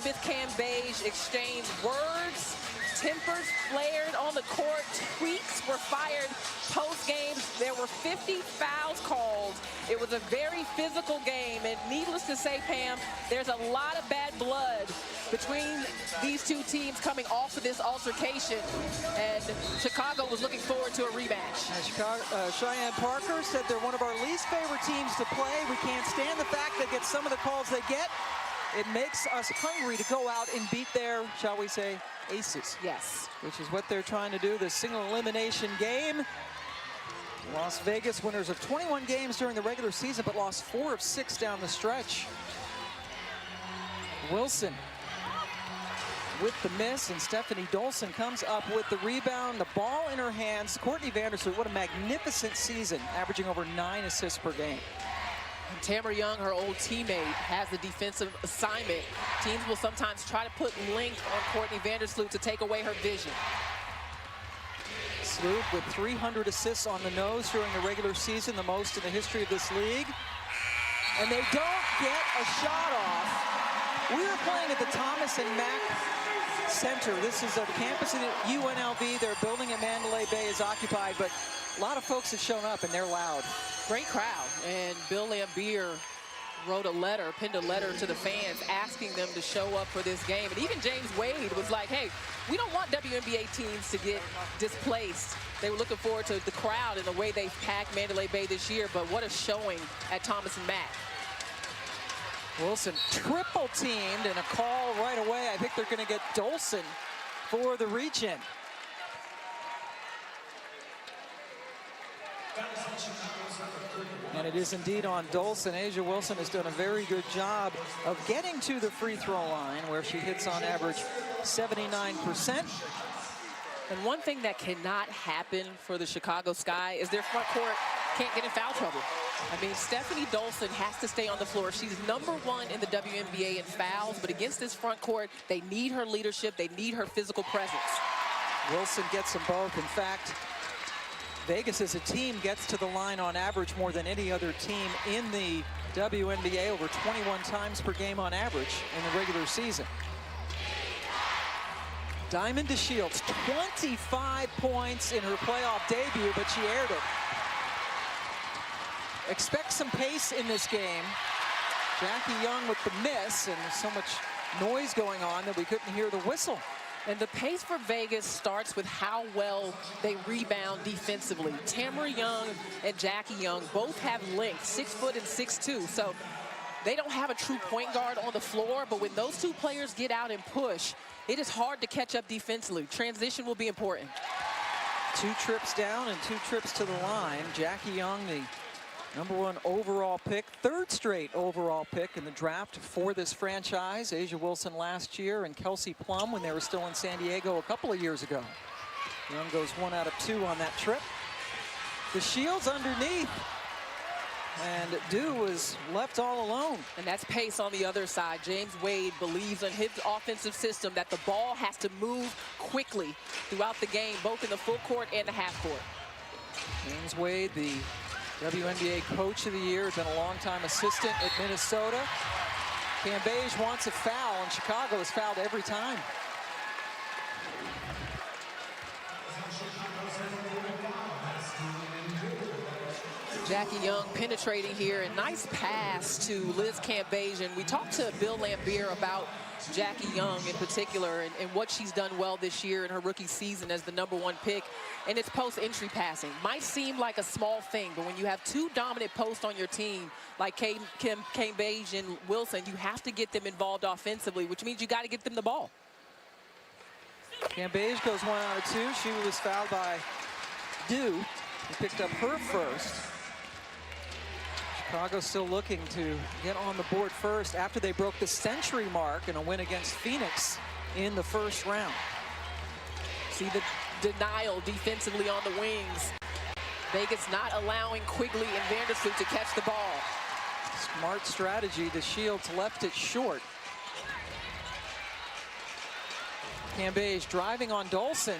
Elizabeth Cambage exchanged words. Tempers flared on the court. Tweets were fired post-game. There were 50 fouls called. It was a very physical game. And needless to say, Pam, there's a lot of bad blood between these two teams coming off of this altercation. And Chicago was looking forward to a rematch. Cheyenne Parker said they're one of our least favorite teams to play. We can't stand the fact they get some of the calls they get. It makes us hungry to go out and beat their, shall we say, aces. Yes. Which is what they're trying to do, the single elimination game. Las Vegas winners of 21 games during the regular season, but lost 4 of 6 down the stretch. Wilson with the miss, and Stephanie Dolson comes up with the rebound. The ball in her hands. Courtney Vandersloot, what a magnificent season, averaging over 9 assists per game. And Tamara Young, her old teammate, has the defensive assignment. Teams will sometimes try to put length on Courtney Vandersloot to take away her vision. Sloot with 300 assists on the nose during the regular season, the most in the history of this league. And they don't get a shot off. We are playing at the Thomas and Mack Center. This is a campus in UNLV. Their building at Mandalay Bay is occupied, but a lot of folks have shown up, and they're loud. Great crowd. And Bill Lambier wrote a letter, penned a letter to the fans asking them to show up for this game. And even James Wade was like, hey, we don't want WNBA teams to get displaced. They were looking forward to the crowd and the way they packed Mandalay Bay this year, but what a showing at Thomas and Mack. Wilson triple teamed, and a call right away. I think they're going to get Dolson for the reach-in. And it is indeed on Dolson. A'ja Wilson has done a very good job of getting to the free throw line, where she hits on average 79%. And one thing that cannot happen for the Chicago Sky is their front court can't get in foul trouble. I mean, Stephanie Dolson has to stay on the floor. She's #1 in the WNBA in fouls, but against this front court, they need her leadership. They need her physical presence. Wilson gets them both. In fact, Vegas as a team gets to the line on average more than any other team in the WNBA, over 21 times per game on average in the regular season. Diamond DeShields, 25 points in her playoff debut, but she aired it. Expect some pace in this game. Jackie Young with the miss, and so much noise going on that we couldn't hear the whistle. And the pace for Vegas starts with how well they rebound defensively. Tamara Young and Jackie Young both have length, 6 foot and 6'2". So they don't have a true point guard on the floor, but when those two players get out and push, it is hard to catch up defensively. Transition will be important. 2 trips down and 2 trips to the line. Jackie Young, the #1 overall pick, 3rd straight overall pick in the draft for this franchise. A'ja Wilson last year, and Kelsey Plum when they were still in San Diego a couple of years ago. Young goes 1 out of 2 on that trip. DeShields underneath, and Dew was left all alone. And that's pace on the other side. James Wade believes in his offensive system that the ball has to move quickly throughout the game, both in the full court and the half court. James Wade, the WNBA Coach of the Year, has been a longtime assistant at Minnesota. Cambage wants a foul, and Chicago has fouled every time. Jackie Young penetrating here, and nice pass to Liz Cambage. And we talked to Bill Lambier about Jackie Young in particular and what she's done well this year in her rookie season as the #1 pick. And it's post-entry passing. Might seem like a small thing, but when you have 2 dominant posts on your team, like Cambage and Wilson, you have to get them involved offensively, which means you got to get them the ball. Cambage goes 1 out of 2. She was fouled by Dew, who picked up her first. Chicago still looking to get on the board first after they broke the century mark in a win against Phoenix in the first round. See the denial defensively on the wings. Vegas not allowing Quigley and Vandersloot to catch the ball. Smart strategy. DeShields left it short. Cambage driving on Dolson.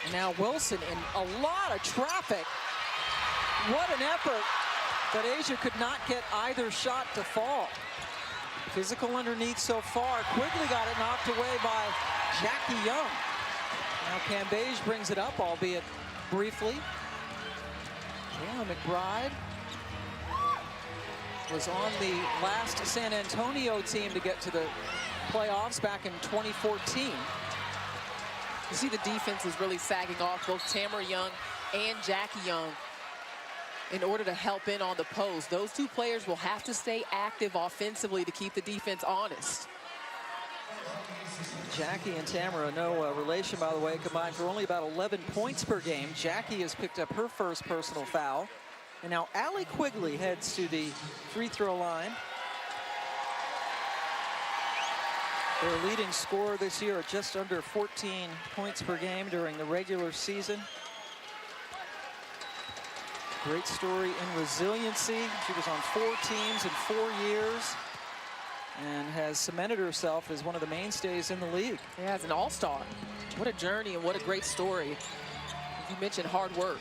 And now Wilson in a lot of traffic. What an effort, but A'ja could not get either shot to fall. Physical underneath so far. Quigley got it knocked away by Jackie Young. Now Cambage brings it up, albeit briefly. Kayla McBride was on the last San Antonio team to get to the playoffs back in 2014. You see the defense is really sagging off both Tamara Young and Jackie Young in order to help in on the post. Those two players will have to stay active offensively to keep the defense honest. Jackie and Tamara, no relation, by the way, combined for only about 11 points per game. Jackie has picked up her first personal foul. And now Allie Quigley heads to the free throw line. Their leading scorer this year at just under 14 points per game during the regular season. Great story in resiliency. She was on 4 teams in 4 years and has cemented herself as one of the mainstays in the league. Yeah, as an all-star. What a journey and what a great story. You mentioned hard work.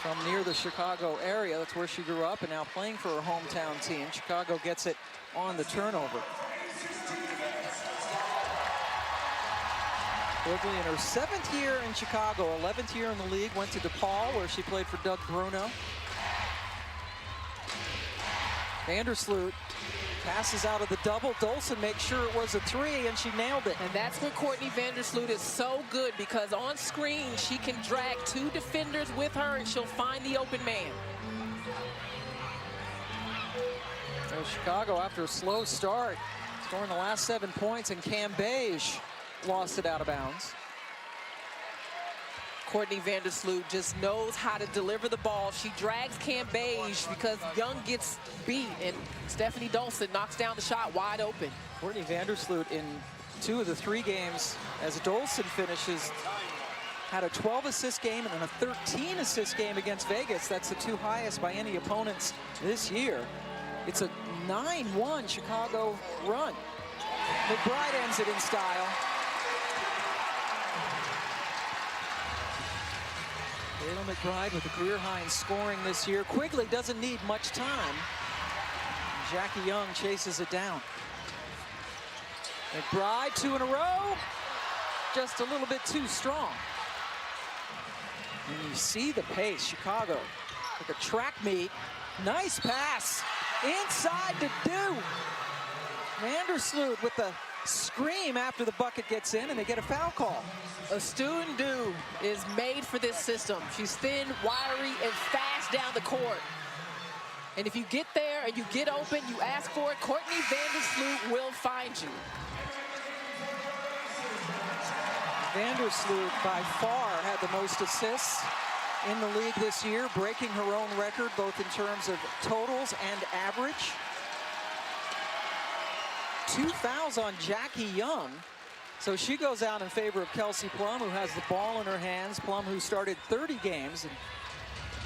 From near the Chicago area, that's where she grew up, and now playing for her hometown team. Chicago gets it on the turnover. Quigley in her 7th year in Chicago, 11th year in the league, went to DePaul where she played for Doug Bruno. Vandersloot passes out of the double. Dolson makes sure it was a 3, and she nailed it. And that's where Courtney Vandersloot is so good, because on screen she can drag 2 defenders with her and she'll find the open man. So Chicago, after a slow start, scoring the last 7 points, and Cambage lost it out of bounds. Courtney Vandersloot just knows how to deliver the ball. She drags Cambage because Young gets beat, and Stephanie Dolson knocks down the shot wide open. Courtney Vandersloot in 2 of the 3 games as Dolson finishes had a 12-assist game and then a 13-assist game against Vegas. That's the 2 highest by any opponents this year. It's a 9-1 Chicago run. McBride ends it in style. Kayla McBride with a career high in scoring this year. Quigley doesn't need much time. Jackie Young chases it down. McBride, 2 in a row. Just a little bit too strong. And you see the pace. Chicago with a track meet. Nice pass inside to Do. Vandersloot with the scream after the bucket gets in, and they get a foul call. Aces-2nd Do is made for this system. She's thin, wiry, and fast down the court. And if you get there and you get open, you ask for it, Courtney Vandersloot will find you. Vandersloot by far had the most assists in the league this year, breaking her own record both in terms of totals and average. 2 fouls on Jackie Young. So she goes out in favor of Kelsey Plum, who has the ball in her hands. Plum, who started 30 games and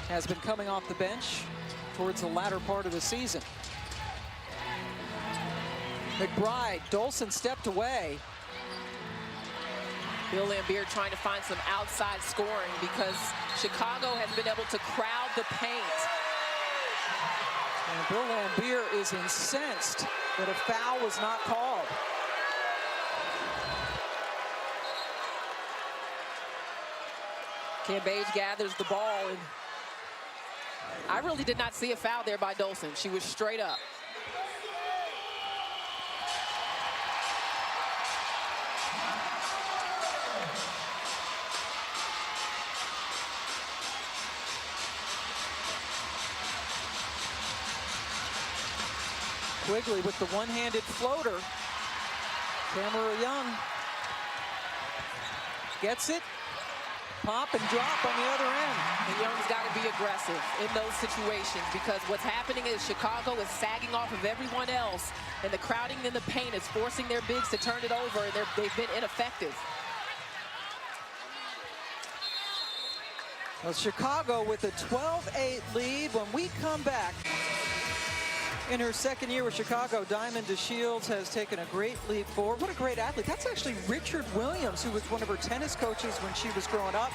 has been coming off the bench towards the latter part of the season. McBride, Dolson stepped away. Bill Laimbeer trying to find some outside scoring because Chicago has been able to crowd the paint. And Bill Laimbeer is incensed that a foul was not called. Cambage gathers the ball, and I really did not see a foul there by Dolson. She was straight up. Quigley with the one-handed floater. Tamara Young gets it. Pop and drop on the other end. And Young's got to be aggressive in those situations, because what's happening is Chicago is sagging off of everyone else, and the crowding in the paint is forcing their bigs to turn it over, and they've been ineffective. Well, Chicago with a 12-8 lead. When we come back, in her 2nd year with Chicago, Diamond DeShields has taken a great leap forward. What a great athlete. That's actually Richard Williams, who was one of her tennis coaches when she was growing up.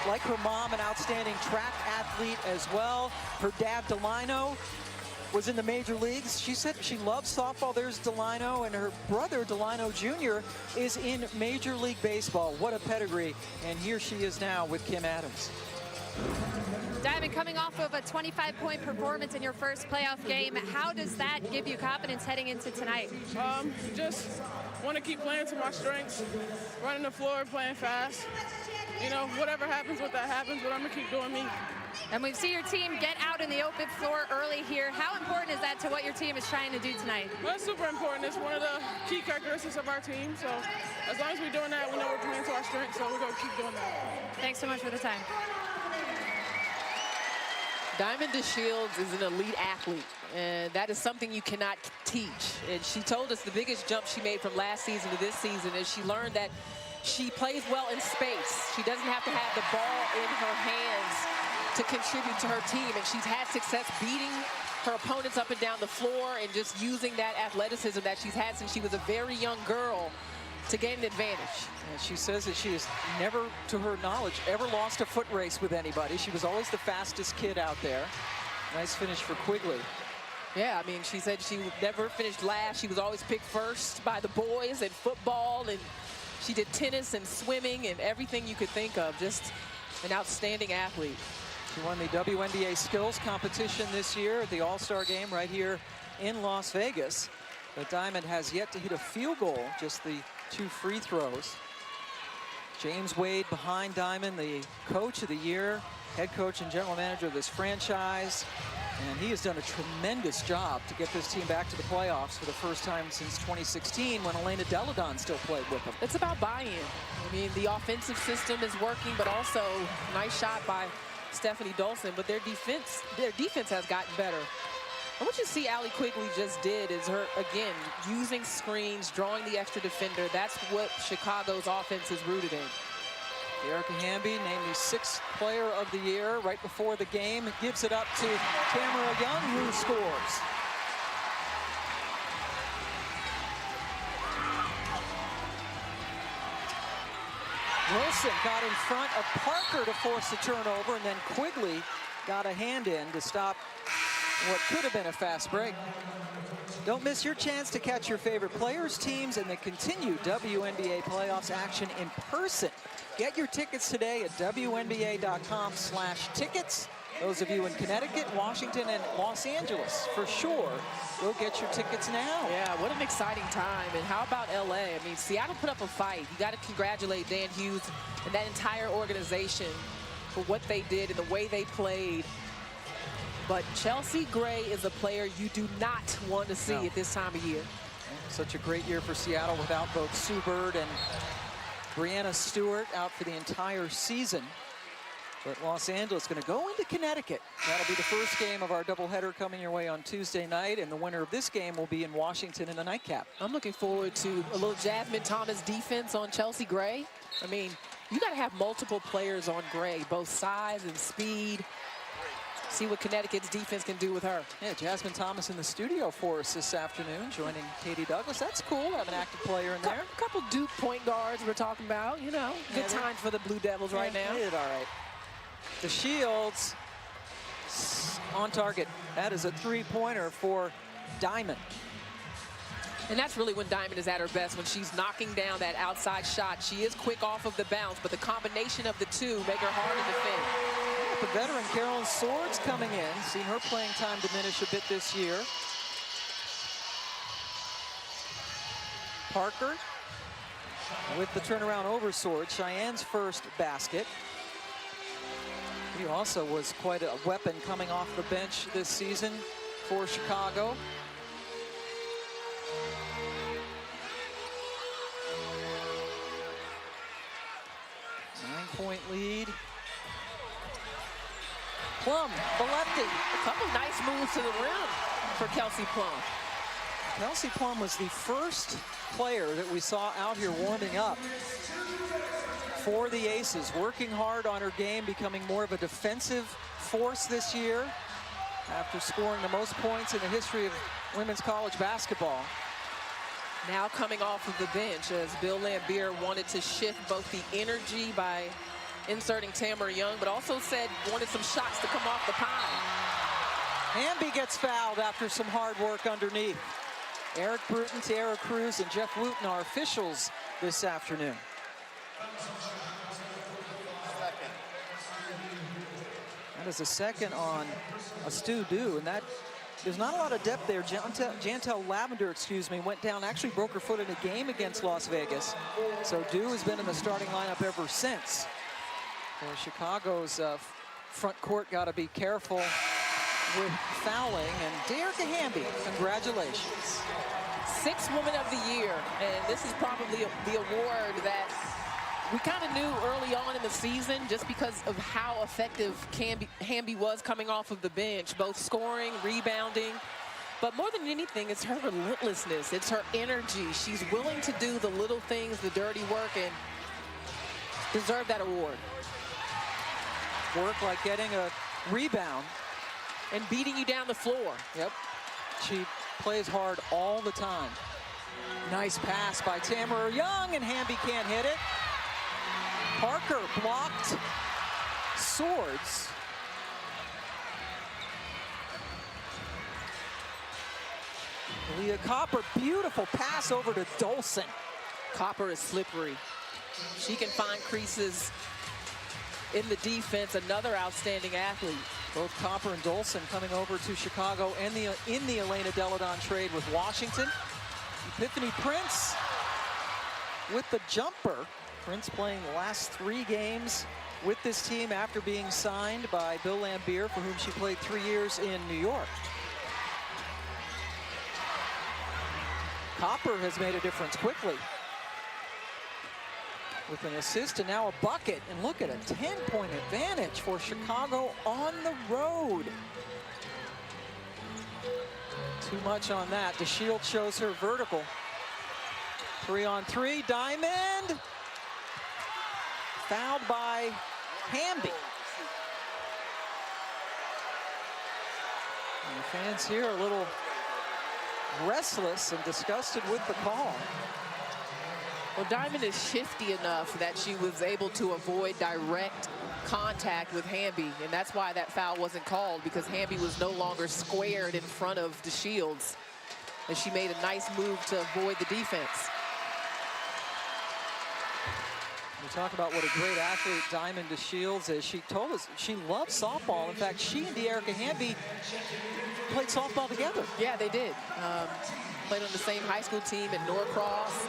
Like her mom, an outstanding track athlete as well. Her dad, Delino, was in the major leagues. She said she loves softball. There's Delino, and her brother, Delino Jr., is in Major League Baseball. What a pedigree. And here she is now with Kim Adams. Diamond, coming off of a 25-point performance in your first playoff game, how does that give you confidence heading into tonight? Just want to keep playing to my strengths, running the floor, playing fast. You know, whatever happens, what that happens, but I'm going to keep doing me. And we've seen your team get out in the open floor early here. How important is that to what your team is trying to do tonight? Well, it's super important. It's one of the key characteristics of our team. So as long as we're doing that, we know we're playing to our strengths, so we're going to keep doing that. Thanks so much for the time. Diamond DeShields is an elite athlete, and that is something you cannot teach. And she told us the biggest jump she made from last season to this season is she learned that she plays well in space. She doesn't have to have the ball in her hands to contribute to her team, and she's had success beating her opponents up and down the floor and just using that athleticism that she's had since she was a very young girl to gain an advantage. And she says that she has never, to her knowledge, ever lost a foot race with anybody. She was always the fastest kid out there. Nice finish for Quigley. Yeah, I mean, she said she never finished last. She was always picked first by the boys in football, and she did tennis and swimming and everything you could think of. Just an outstanding athlete. She won the WNBA skills competition this year at the All-Star game right here in Las Vegas. But Diamond has yet to hit a field goal, just the 2 free throws. James Wade behind Diamond, the coach of the year, head coach and general manager of this franchise. And he has done a tremendous job to get this team back to the playoffs for the first time since 2016 when Elena Deladon still played with them. It's about buy-in. I mean, the offensive system is working, but also nice shot by Stephanie Dolson, but their defense has gotten better. And what you see Allie Quigley just did is her, again, using screens, drawing the extra defender. That's what Chicago's offense is rooted in. Erica Hamby named the 6th player of the year right before the game. Gives it up to Tamara Young, who scores. Wilson got in front of Parker to force the turnover, and then Quigley got a hand in to stop what could have been a fast break. Don't miss your chance to catch your favorite players, teams, and the continued WNBA playoffs action in person. Get your tickets today at WNBA.com/tickets. Those of you in Connecticut, Washington, and Los Angeles, for sure, go get your tickets now. Yeah, what an exciting time. And how about LA? I mean, Seattle put up a fight. You got to congratulate Dan Hughes and that entire organization for what they did and the way they played. But Chelsea Gray is a player you do not want to see at this time of year. Such a great year for Seattle without both Sue Bird and Brianna Stewart out for the entire season. But Los Angeles going to go into Connecticut. That'll be the first game of our doubleheader coming your way on Tuesday night, and the winner of this game will be in Washington in the nightcap. I'm looking forward to a little Jasmine Thomas defense on Chelsea Gray. I mean, you got to have multiple players on Gray, both size and speed. See what Connecticut's defense can do with her. Yeah, Jasmine Thomas in the studio for us this afternoon, joining Katie Douglas. That's cool, have an active player in there. A couple Duke point guards we're talking about, you know. Good times for the Blue Devils right now. They did all right. The Shields on target. That is a 3-pointer for Diamond. And that's really when Diamond is at her best, when she's knocking down that outside shot. She is quick off of the bounce, but the combination of the two make her hard to defend. The veteran Carolyn Swords coming in. Seen her playing time diminish a bit this year. Parker with the turnaround over Swords. Cheyenne's first basket. He also was quite a weapon coming off the bench this season for Chicago. Nine-point lead. Plum, the lefty. A couple nice moves to the rim for Kelsey Plum. Kelsey Plum was the first player that we saw out here warming up for the Aces, working hard on her game, becoming more of a defensive force this year after scoring the most points in the history of women's college basketball. Now coming off of the bench, as Bill Laimbeer wanted to shift both the energy by inserting Tamara Young, but also said wanted some shots to come off the pile. Hamby gets fouled after some hard work underneath. Eric Bruton, Tierra Cruz, and Jeff Wooten are officials this afternoon. That is a second on a Aces-2nd, and that there's not a lot of depth there. Jantel Lavender, excuse me, went down, actually broke her foot in a game against Las Vegas. So Dew has been in the starting lineup ever since. So Chicago's front court got to be careful with fouling. And Dearica Hamby, congratulations. Sixth Woman of the Year, and this is probably the award that we kind of knew early on in the season just because of how effective Hamby was coming off of the bench, both scoring, rebounding. But more than anything, it's her relentlessness. It's her energy. She's willing to do the little things, the dirty work, and deserve that award. Work like getting a rebound. And beating you down the floor. Yep. She plays hard all the time. Nice pass by Tamara Young, and Hamby can't hit it. Parker blocked Swords. Leah Copper, beautiful pass over to Dolson. Copper is slippery. She can find creases in the defense. Another outstanding athlete. Both Copper and Dolson coming over to Chicago and in the Elena Deladon trade with Washington. Epiphany Prince with the jumper. Prince playing the last 3 games with this team after being signed by Bill Laimbeer, for whom she played 3 years in New York. Copper has made a difference quickly with an assist and now a bucket. And look at a 10-point advantage for Chicago on the road. Too much on that. DeShield shows her vertical. 3-on-3, Diamond. Fouled by Hamby. And the fans here are a little restless and disgusted with the call. Well, Diamond is shifty enough that she was able to avoid direct contact with Hamby, and that's why that foul wasn't called, because Hamby was no longer squared in front of DeShields, and she made a nice move to avoid the defense. We talk about what a great athlete Diamond DeShields is. She told us she loves softball. In fact, she and Dearica Hamby played softball together. Yeah, they did. Played on the same high school team at Norcross.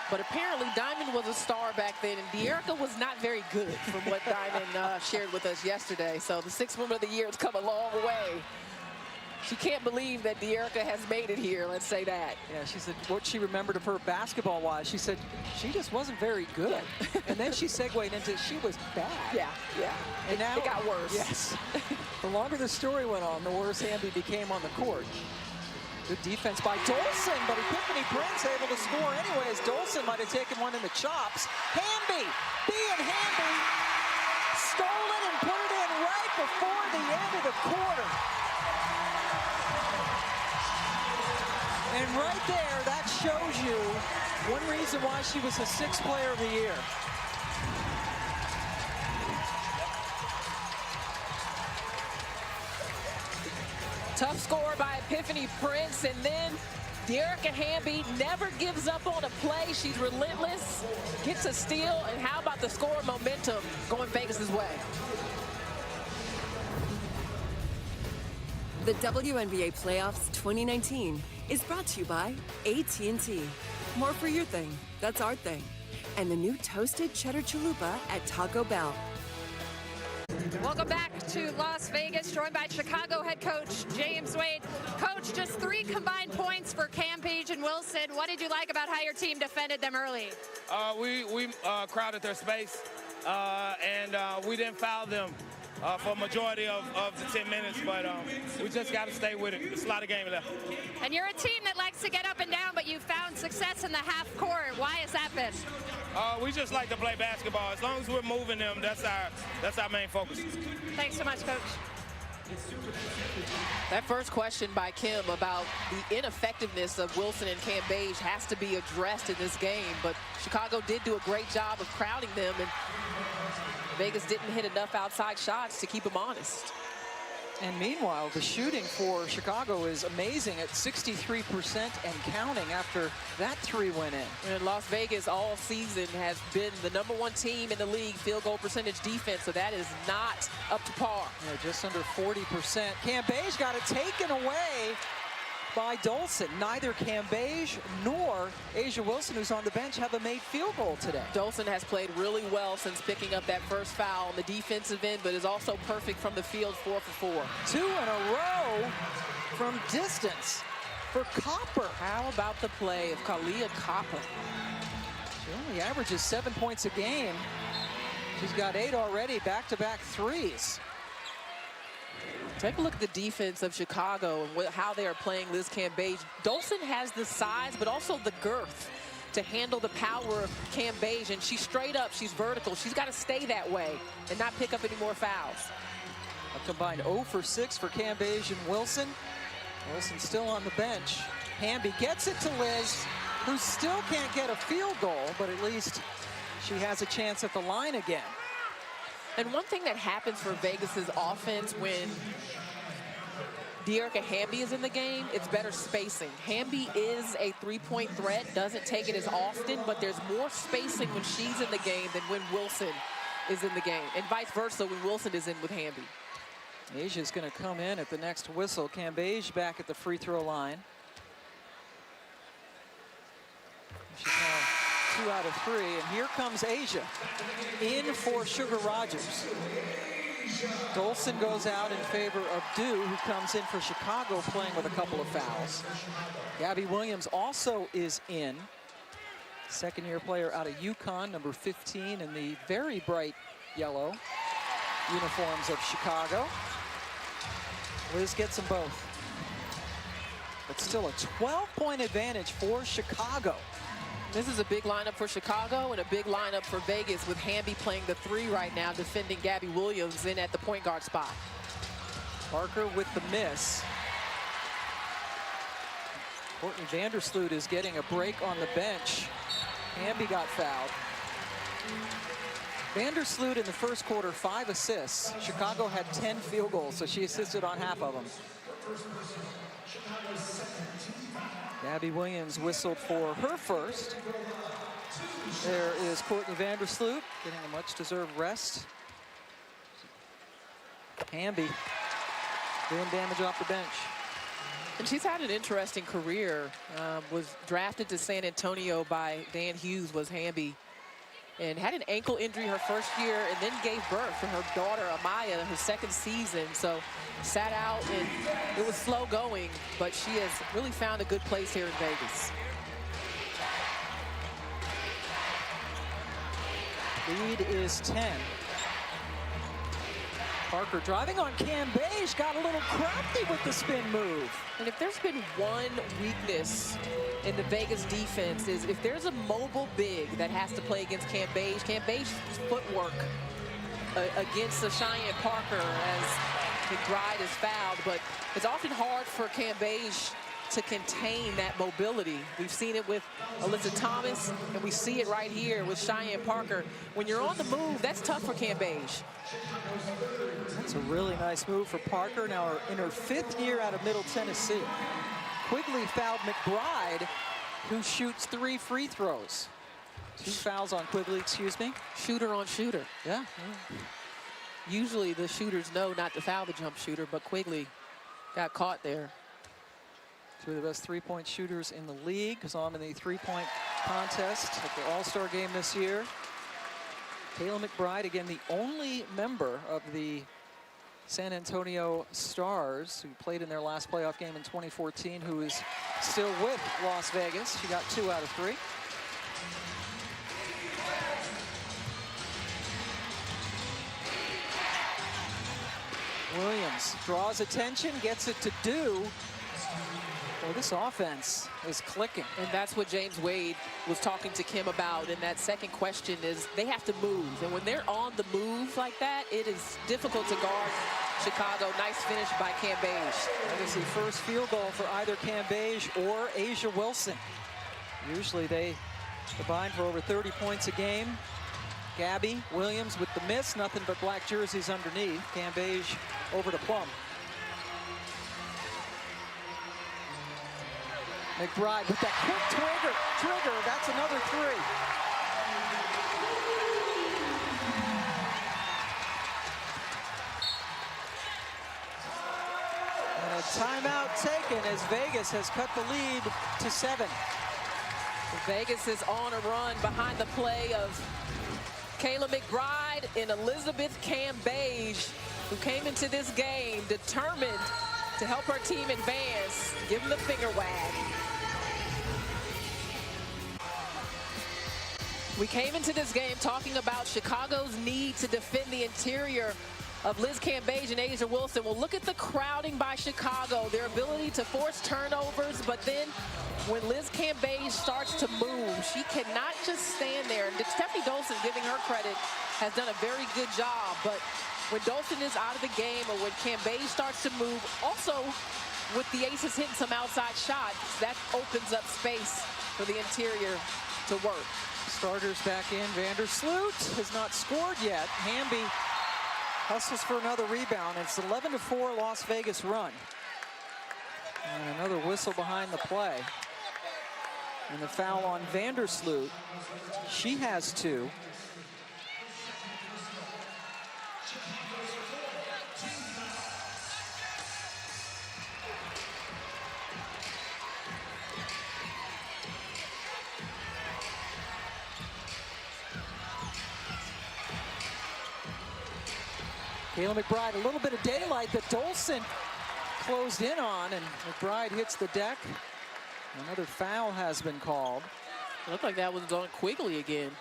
But apparently Diamond was a star back then, and Dearica was not very good, from what Diamond shared with us yesterday. So the Sixth Woman of the Year has come a long way. She can't believe that Dearica has made it here, let's say that. Yeah, she said what she remembered of her basketball-wise, she said she just wasn't very good. Yeah. And then she segued into she was bad. Yeah, yeah. And now it got worse. Yes. The longer the story went on, the worse Hamby became on the court. Good defense by Dolson, but Epiphany Prince able to score anyways. Dolson might have taken one in the chops. Hamby, being Hamby, stole it and put it in right before the end of the quarter. And right there, that shows you one reason why she was the 6th player of the year. Tough score by Epiphany Prince, and then Dearica Hamby never gives up on a play. She's relentless, gets a steal, and how about the score momentum going Vegas's way? The WNBA Playoffs 2019 is brought to you by AT&T. More for your thing, that's our thing. And the new toasted cheddar chalupa at Taco Bell. Welcome back to Las Vegas, joined by Chicago head coach James Wade. Coach, just 3 combined points for Cam Page and Wilson. What did you like about how your team defended them early? We crowded their space, and we didn't foul them for a majority of the 10 minutes, but we just got to stay with it. There's a lot of game left. And you're a team that likes to get up and down, but you found success in the half court. Why has that been? We just like to play basketball. As long as we're moving them, that's our main focus. Thanks so much, Coach. That first question by Kim about the ineffectiveness of Wilson and Cam Page has to be addressed in this game, but Chicago did do a great job of crowding them, and Vegas didn't hit enough outside shots to keep them honest. And meanwhile, the shooting for Chicago is amazing at 63% and counting after that 3 went in. And Las Vegas all season has been the #1 team in the league field goal percentage defense, so that is not up to par. Yeah, just under 40%. Cambage got it taken away by Dolson. Neither Cambage nor Asia Wilson, who's on the bench, have a made field goal today. Dolson has played really well since picking up that first foul on the defensive end, but is also perfect from the field, 4 for 4. 2 in a row from distance for Copper. How about the play of Kalia Copper? She only averages 7 points a game. She's got 8 already, back-to-back threes. Take a look at the defense of Chicago and how they are playing Liz Cambage. Dolson has the size, but also the girth to handle the power of Cambage. And she's straight up, she's vertical. She's got to stay that way and not pick up any more fouls. A combined 0 for 6 for Cambage and Wilson. Wilson still on the bench. Hamby gets it to Liz, who still can't get a field goal, but at least she has a chance at the line again. And one thing that happens for Vegas's offense when Dearica Hamby is in the game, it's better spacing. Hamby is a 3-point threat, doesn't take it as often, but there's more spacing when she's in the game than when Wilson is in the game, and vice versa when Wilson is in with Hamby. Asia's going to come in at the next whistle. Cambage back at the free throw line. She's now 2 out of 3, and here comes Asia in for Sugar Rogers. Dolson goes out in favor of Dew, who comes in for Chicago, playing with a couple of fouls. Gabby Williams also is in. Second-year player out of UConn, number 15 in the very bright yellow uniforms of Chicago. Liz gets them both. But still a 12-point advantage for Chicago. This is a big lineup for Chicago and a big lineup for Vegas, with Hamby playing the 3 right now, defending Gabby Williams in at the point guard spot. Parker with the miss. Courtney Vandersloot is getting a break on the bench. Hamby got fouled. Vandersloot in the first quarter, 5 assists. Chicago had 10 field goals, so she assisted on half of them. Gabby Williams whistled for her first. There is Courtney Vandersloot getting a much-deserved rest. Hamby doing damage off the bench. And she's had an interesting career. Was drafted to San Antonio by Dan Hughes, was Hamby, and had an ankle injury her first year, and then gave birth to her daughter Amaya her second season. So sat out, and it was slow going, but she has really found a good place here in Vegas. Lead is 10. Parker driving on Cambage, got a little crafty with the spin move. And if there's been one weakness in the Vegas defense, is if there's a mobile big that has to play against Cambage, Cambage's footwork against the Cheyenne Parker as McBride is fouled, but it's often hard for Cambage to contain that mobility. We've seen it with Alyssa Thomas, and we see it right here with Cheyenne Parker. When you're on the move, that's tough for Cambage. That's a really nice move for Parker, now in her 5th year out of Middle Tennessee. Quigley fouled McBride, who shoots 3 free throws. 2 fouls on Quigley, excuse me. Shooter on shooter. Yeah. Usually the shooters know not to foul the jump shooter, but Quigley got caught there. 2 of the best 3-point shooters in the league. Saw him in the 3-point contest at the All-Star game this year. Kayla McBride, again, the only member of the San Antonio Stars who played in their last playoff game in 2014, who is still with Las Vegas. She got 2 out of 3. Williams draws attention, gets it to Dew. Well, this offense is clicking. And that's what James Wade was talking to Kim about. And that second question is they have to move. And when they're on the move like that, it is difficult to guard Chicago. Nice finish by Cambage. That is the first field goal for either Cambage or Asia Wilson. Usually they combine for over 30 points a game. Gabby Williams with the miss, nothing but black jerseys underneath. Cambage over to Plum. McBride with that quick trigger. That's another three. And a timeout taken as Vegas has cut the lead to 7. Vegas is on a run behind the play of Kayla McBride and Elizabeth Cambage, who came into this game determined to help her team advance. Give them the finger wag. We came into this game talking about Chicago's need to defend the interior of Liz Cambage and Asia Wilson. Well, look at the crowding by Chicago, their ability to force turnovers, but then when Liz Cambage starts to move, she cannot just stand there. And Stephanie Dolson, giving her credit, has done a very good job, but when Dolson is out of the game or when Cambage starts to move, also with the Aces hitting some outside shots, that opens up space for the interior to work. Starters back in. Vandersloot has not scored yet. Hamby hustles for another rebound. It's 11-4 Las Vegas run. And another whistle behind the play. And the foul on Vandersloot. She has 2. Kayla McBride, a little bit of daylight that Dolson closed in on, and McBride hits the deck. Another foul has been called. It looked like that was on Quigley again.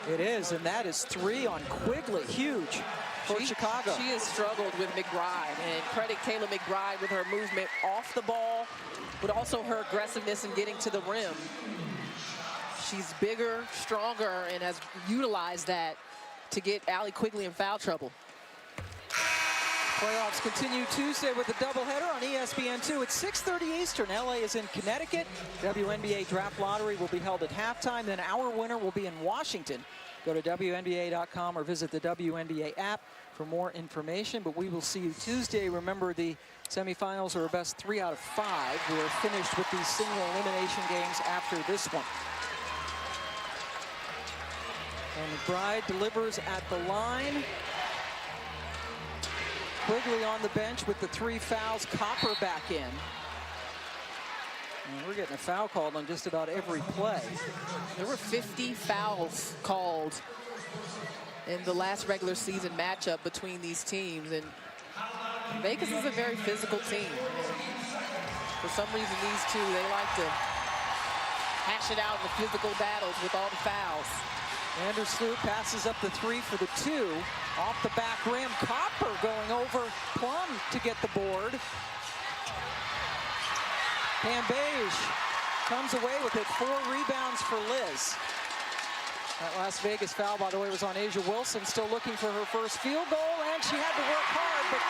It is, and that is 3 on Quigley. Huge for Chicago. She has struggled with McBride, and credit Kayla McBride with her movement off the ball, but also her aggressiveness in getting to the rim. She's bigger, stronger, and has utilized that to get Allie Quigley in foul trouble. Playoffs continue Tuesday with a doubleheader on ESPN2 at 6:30 Eastern. LA is in Connecticut. WNBA Draft Lottery will be held at halftime. Then our winner will be in Washington. Go to WNBA.com or visit the WNBA app for more information. But we will see you Tuesday. Remember, the semifinals are a best 3 out of 5. We are finished with these single elimination games after this one. And McBride delivers at the line. Quigley on the bench with the 3 fouls. Copper back in. And we're getting a foul called on just about every play. There were 50 fouls called in the last regular season matchup between these teams. And Vegas is a very physical team. For some reason, these two, they like to hash it out in the physical battles with all the fouls. Vandersloot passes up the 3 for the 2. Off the back rim, Copper going over Plum to get the board. Cambage comes away with it. 4 rebounds for Liz. That Las Vegas foul, by the way, was on Asia Wilson, still looking for her first field goal, and she had to work hard, but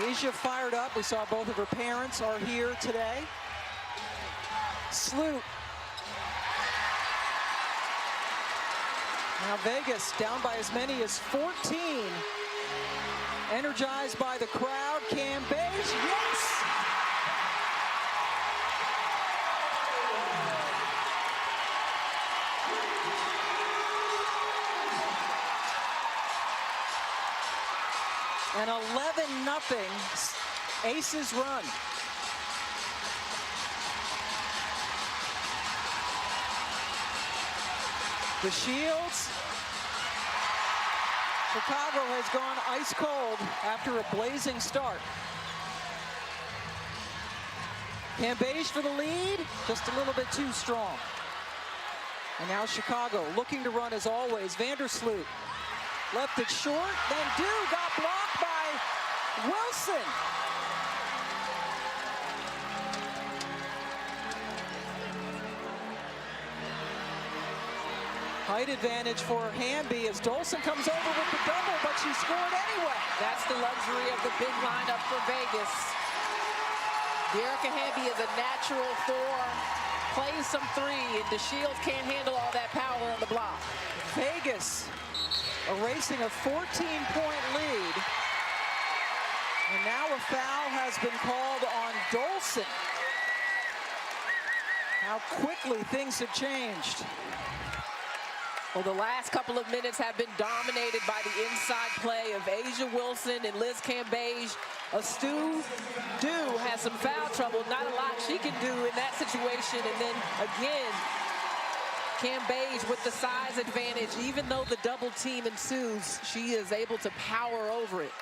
got it. Asia fired up. We saw both of her parents are here today. Sloot. Now Vegas down by as many as 14. Energized by the crowd. Cambage, yes! An 11-0 Aces run. The Shields. Chicago has gone ice cold after a blazing start. Cambage for the lead, just a little bit too strong. And now Chicago looking to run as always. Vandersloot left it short, then got blocked by Wilson. Height advantage for Hamby as Dolson comes over with the double, but she scored anyway. That's the luxury of the big lineup for Vegas. Dearica Hamby is a natural 4, plays some 3, and the Shields can't handle all that power on the block. Vegas erasing a 14-point lead. And now a foul has been called on Dolson. How quickly things have changed. Well, the last couple of minutes have been dominated by the inside play of A'ja Wilson and Liz Cambage. Aces-2nd has some foul trouble. Not a lot she can do in that situation. And then again, Cambage with the size advantage. Even though the double team ensues, she is able to power over it.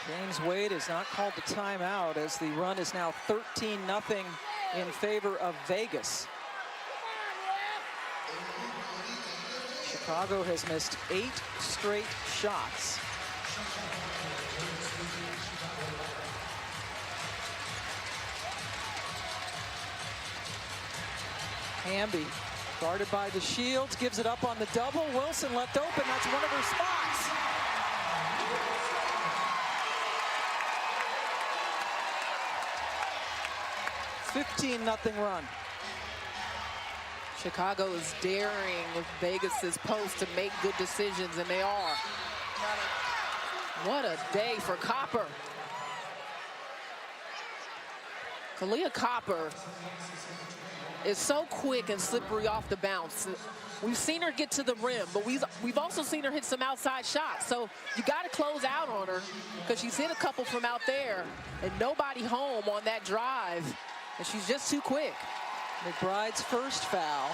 James Wade has not called the timeout as the run is now 13-0 in favor of Vegas. Chicago has missed 8 straight shots. Hamby guarded by the Shields, gives it up on the double. Wilson left open, that's one of her spots. $15-0 run. Chicago is daring Vegas's post to make good decisions, and they are. What a day for Copper. Kalia Copper is so quick and slippery off the bounce. We've seen her get to the rim, but we've also seen her hit some outside shots. So you got to close out on her because she's hit a couple from out there and nobody home on that drive. And she's just too quick. McBride's first foul.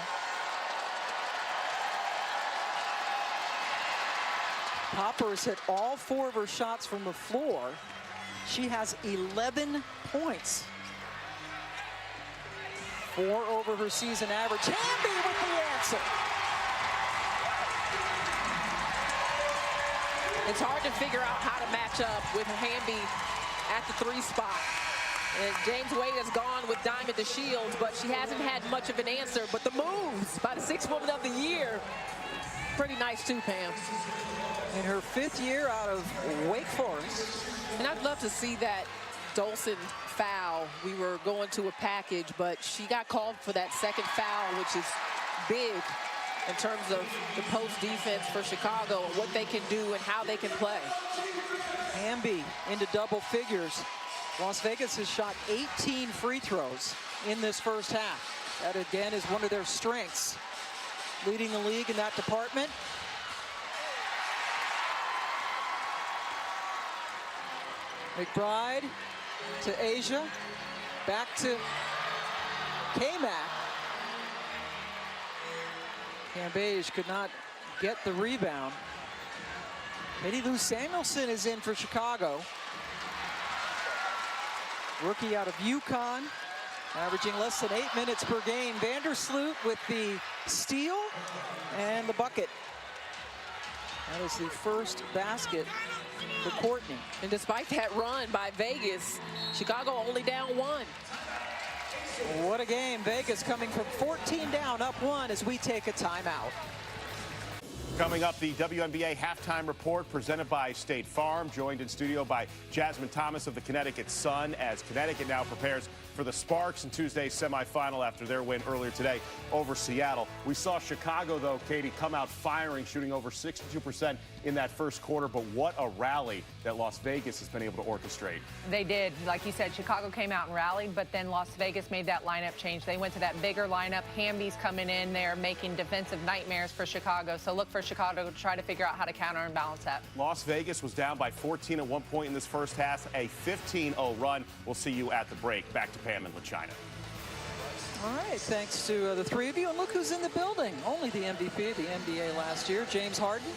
Copper has hit all 4 of her shots from the floor. She has 11 points. 4 over her season average. Hamby with the answer. It's hard to figure out how to match up with Hamby at the 3 spot. And James Wade has gone with Diamond to Shields, but she hasn't had much of an answer. But the moves by the 6th woman of the year, pretty nice too, Pam. In her 5th year out of Wake Forest. And I'd love to see that Dolson foul. We were going to a package, but she got called for that 2nd foul, which is big in terms of the post defense for Chicago and what they can do and how they can play. Hamby into double figures. Las Vegas has shot 18 free throws in this first half. That again is one of their strengths, leading the league in that department. McBride to A'ja, back to K-Mac. Cambage could not get the rebound. Katie Lou Samuelson is in for Chicago. Rookie out of UConn, averaging less than 8 minutes per game. Vandersloot with the steal and the bucket. That is the first basket for Courtney. And despite that run by Vegas, Chicago only down 1. What a game. Vegas coming from 14 down, up 1 as we take a timeout. Coming up, the WNBA halftime report presented by State Farm, joined in studio by Jasmine Thomas of the Connecticut Sun as Connecticut now prepares for the Sparks in Tuesday's semifinal after their win earlier today over Seattle. We saw Chicago, though, Katie, come out firing, shooting over 62% in that first quarter. But what a rally that Las Vegas has been able to orchestrate. They did. Like you said, Chicago came out and rallied, but then Las Vegas made that lineup change. They went to that bigger lineup. Hamby's coming in there, making defensive nightmares for Chicago. So look for Chicago to try to figure out how to counter and balance that. Las Vegas was down by 14 at one point in this first half, a 15-0 run. We'll see you at the break. Back to Pam in La China. All right, thanks to the 3 of you. And look who's in the building. Only the MVP of the NBA last year, James Harden.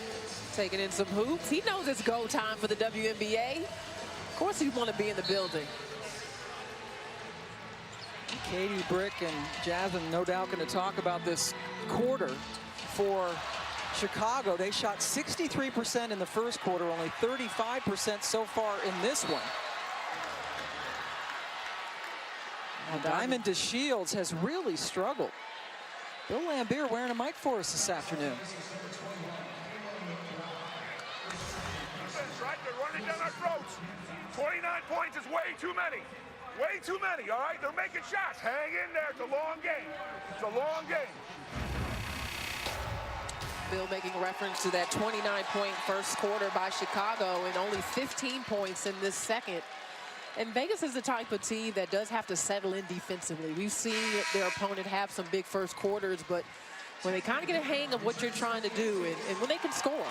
Taking in some hoops. He knows it's go time for the WNBA. Of course he'd want to be in the building. Katie, Brick, and Jasmine no doubt going to talk about this quarter for Chicago. They shot 63% in the first quarter, only 35% so far in this one. Diamond to Shields has really struggled. Bill Lambier wearing a mic for us this afternoon. Right, they're running down our throats. 29 points is way too many. Way too many, all right? They're making shots. Hang in there. It's a long game. It's a long game. Bill making reference to that 29-point first quarter by Chicago and only 15 points in this second. And Vegas is the type of team that does have to settle in defensively. We've seen their opponent have some big first quarters, but when they kind of get a hang of what you're trying to do and when they can score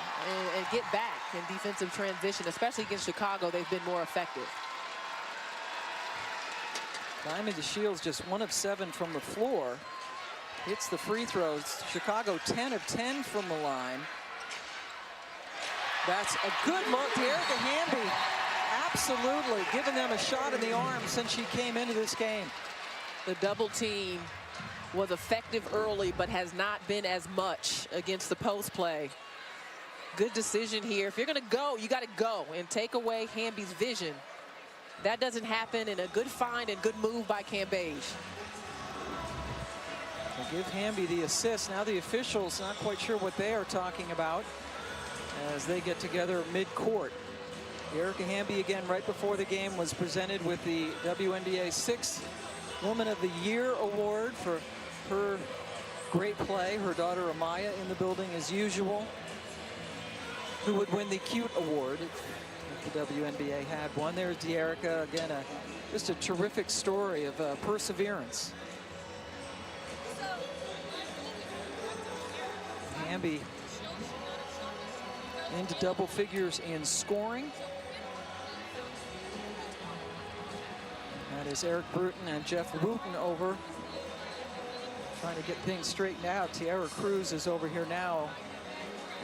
and get back in defensive transition, especially against Chicago, they've been more effective. Diamond DeShields just 1 of 7 from the floor. Hits the free throws. Chicago 10 of 10 from the line. That's a good look. Erica Hamby absolutely giving them a shot in the arm since she came into this game. The double team was effective early, but has not been as much against the post play. Good decision here. If you're going to go, you got to go and take away Hamby's vision. That doesn't happen, and a good find and good move by Cambage. They give Hamby the assist. Now the officials not quite sure what they are talking about as they get together mid-court. Erica Hamby again right before the game was presented with the WNBA 6th Woman of the Year award for her great play. Her daughter Amaya in the building as usual, who would win the Cute Award if the WNBA had one. There's De'Erica again, just a terrific story of perseverance. Hamby into double figures in scoring. That is Eric Bruton and Jeff Wooten over, trying to get things straightened out. Tiara Cruz is over here now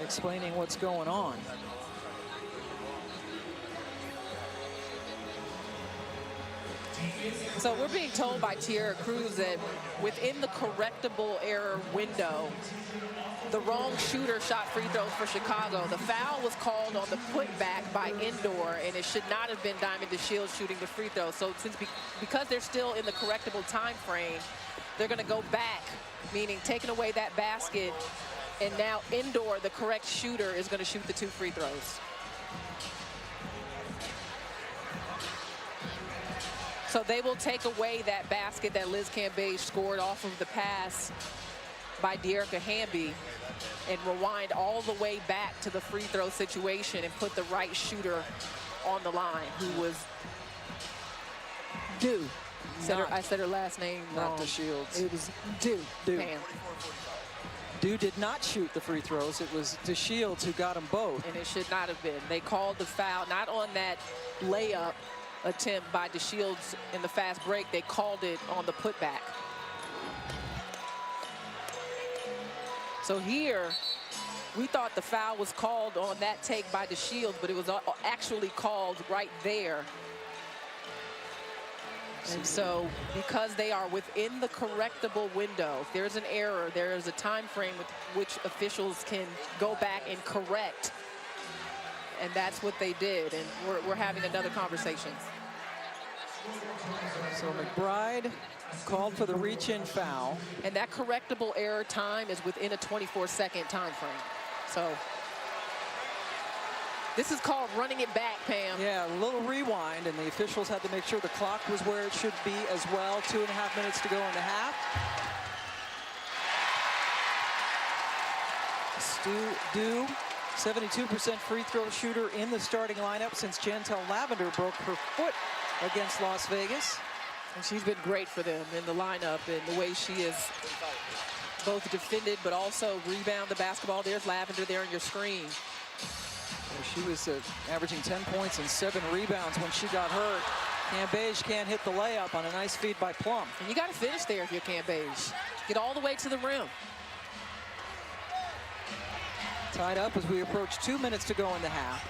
explaining what's going on. So we're being told by Tiara Cruz that within the correctable error window, the wrong shooter shot free throws for Chicago. The foul was called on the putback by Indoor, and it should not have been Diamond DeShields shooting the free throws. So because they're still in the correctable time frame, they're going to go back, meaning taking away that basket, and now Indoor, the correct shooter, is going to shoot the 2 free throws. So they will take away that basket that Liz Cambage scored off of the pass by De'Erica Hamby and rewind all the way back to the free throw situation and put the right shooter on the line, who was Due. I said her last name wrong. Not DeShields. It was Due. Pam. Due did not shoot the free throws. It was DeShields who got them both. And it should not have been. They called the foul not on that layup attempt by DeShields in the fast break. They called it on the putback. So here, we thought the foul was called on that take by DeShields, but it was actually called right there. And so because they are within the correctable window, if there's an error, there is a time frame with which officials can go back and correct. And that's what they did. And we're having another conversation. So McBride called for the reach-in foul. And that correctable error time is within a 24-second time frame. So this is called running it back, Pam. Yeah, a little rewind, and the officials had to make sure the clock was where it should be as well. 2.5 minutes to go in the half. Due, 72% free throw shooter in the starting lineup since Chantel Lavender broke her foot against Las Vegas. And she's been great for them in the lineup and the way she has both defended but also rebound the basketball. There's Lavender there on your screen. Well, she was averaging 10 points and 7 rebounds when she got hurt. Cambage can't hit the layup on a nice feed by Plum. And you got to finish there if you're Cambage. Get all the way to the rim. Tied up as we approach 2 minutes to go in the half.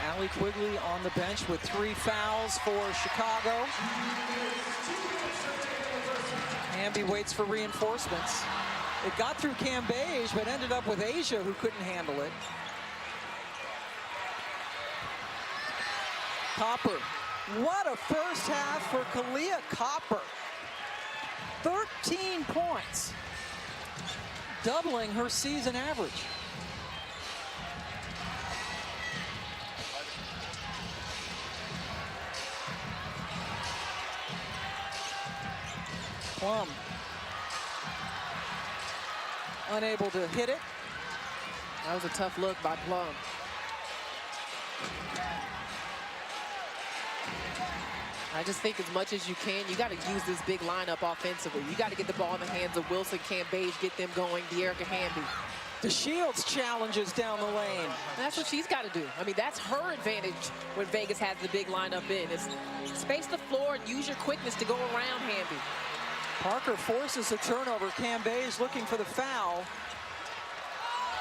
Allie Quigley on the bench with 3 fouls for Chicago. Hamby waits for reinforcements. It got through Cambage, but ended up with Asia, who couldn't handle it. Copper. What a first half for Kalia Copper. 13 points. Doubling her season average. Plum. unable to hit it. That was a tough look by Plum. I just think as much as you can, you got to use this big lineup offensively. You got to get the ball in the hands of Wilson, Cambage, get them going, De'Erica Hamby. DeShields challenges down the lane. That's what she's got to do. I mean, that's her advantage when Vegas has the big lineup in. It's space the floor and use your quickness to go around Hamby. Parker forces a turnover. Cambage looking for the foul.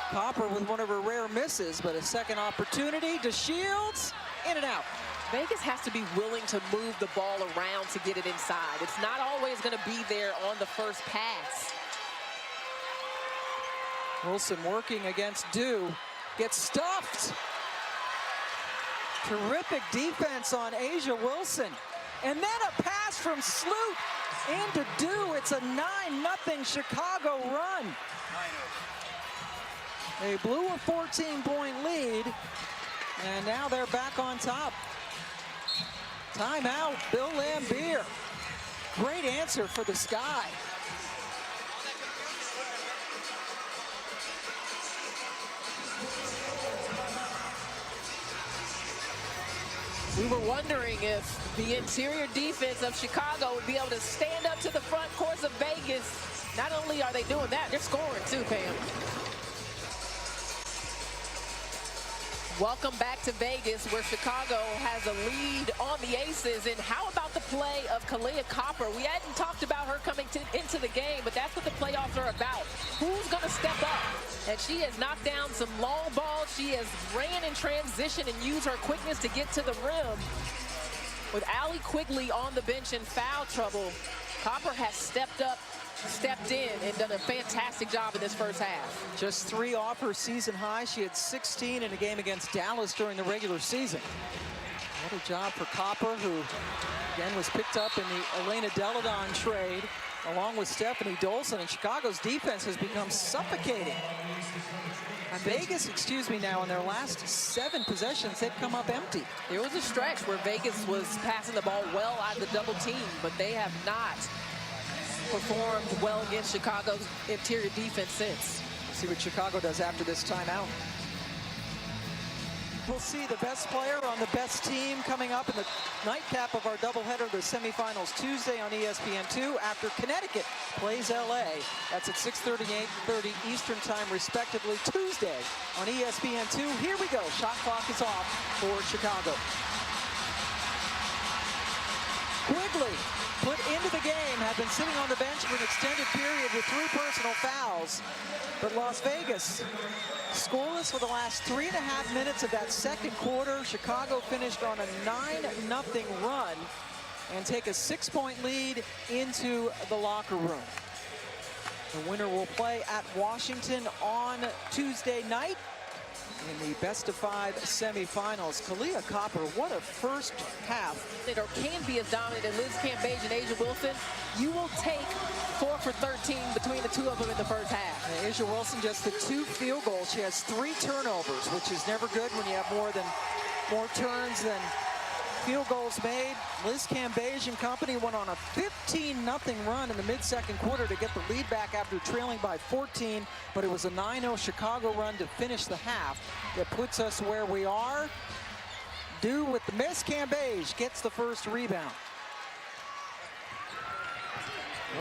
Copper with one of her rare misses, but a second opportunity. DeShields, in and out. Vegas has to be willing to move the ball around to get it inside. It's not always going to be there on the first pass. Wilson working against Dew, gets stuffed. Terrific defense on Asia Wilson. And then a pass from Sloot into Dew. It's a 9-0 Chicago run. They blew a 14-point lead, and now they're back on top. Timeout, Bill Lambier. Great answer for the Sky. We were wondering if the interior defense of Chicago would be able to stand up to the front course of Vegas. Not only are they doing that, they're scoring too, Pam. Welcome back to Vegas, where Chicago has a lead on the Aces. And how about the play of Kahleah Copper? We hadn't talked about her coming into the game, but that's what the playoffs are about. Who's going to step up? And she has knocked down some long balls. She has ran in transition and used her quickness to get to the rim. With Allie Quigley on the bench in foul trouble, Copper has stepped in and done a fantastic job in this first half. Just 3 off her season high. She had 16 in a game against Dallas during the regular season. What a job for Copper, who again was picked up in the Elena Deladon trade along with Stephanie Dolson, and Chicago's defense has become suffocating. Vegas, now, in their last 7 possessions, they've come up empty. There was a stretch where Vegas was passing the ball well out of the double team, but they have not performed well against Chicago's interior defense since. We'll see what Chicago does after this timeout. We'll see the best player on the best team coming up in the nightcap of our doubleheader, the semifinals Tuesday on ESPN2 after Connecticut plays LA. That's at 6:30 and 8:30 Eastern time, respectively, Tuesday on ESPN2. Here we go. Shot clock is off for Chicago. Quigley, put into the game, had been sitting on the bench for an extended period with 3 personal fouls. But Las Vegas scoreless for the last 3.5 minutes of that second quarter. Chicago finished on a 9-0 run and take a 6-point lead into the locker room. The winner will play at Washington on Tuesday night in the best-of-5 semifinals. Kahleah Copper, what a first half. Or can be as dominant as Liz Cambage and Asia Wilson. You will take 4 for 13 between the two of them in the first half. And Asia Wilson just the 2 field goals. She has 3 turnovers, which is never good when you have more turns than field goals made. Liz Cambage and company went on a 15-0 run in the mid-second quarter to get the lead back after trailing by 14, but it was a 9-0 Chicago run to finish the half that puts us where we are. Dew with the miss. Cambage gets the first rebound.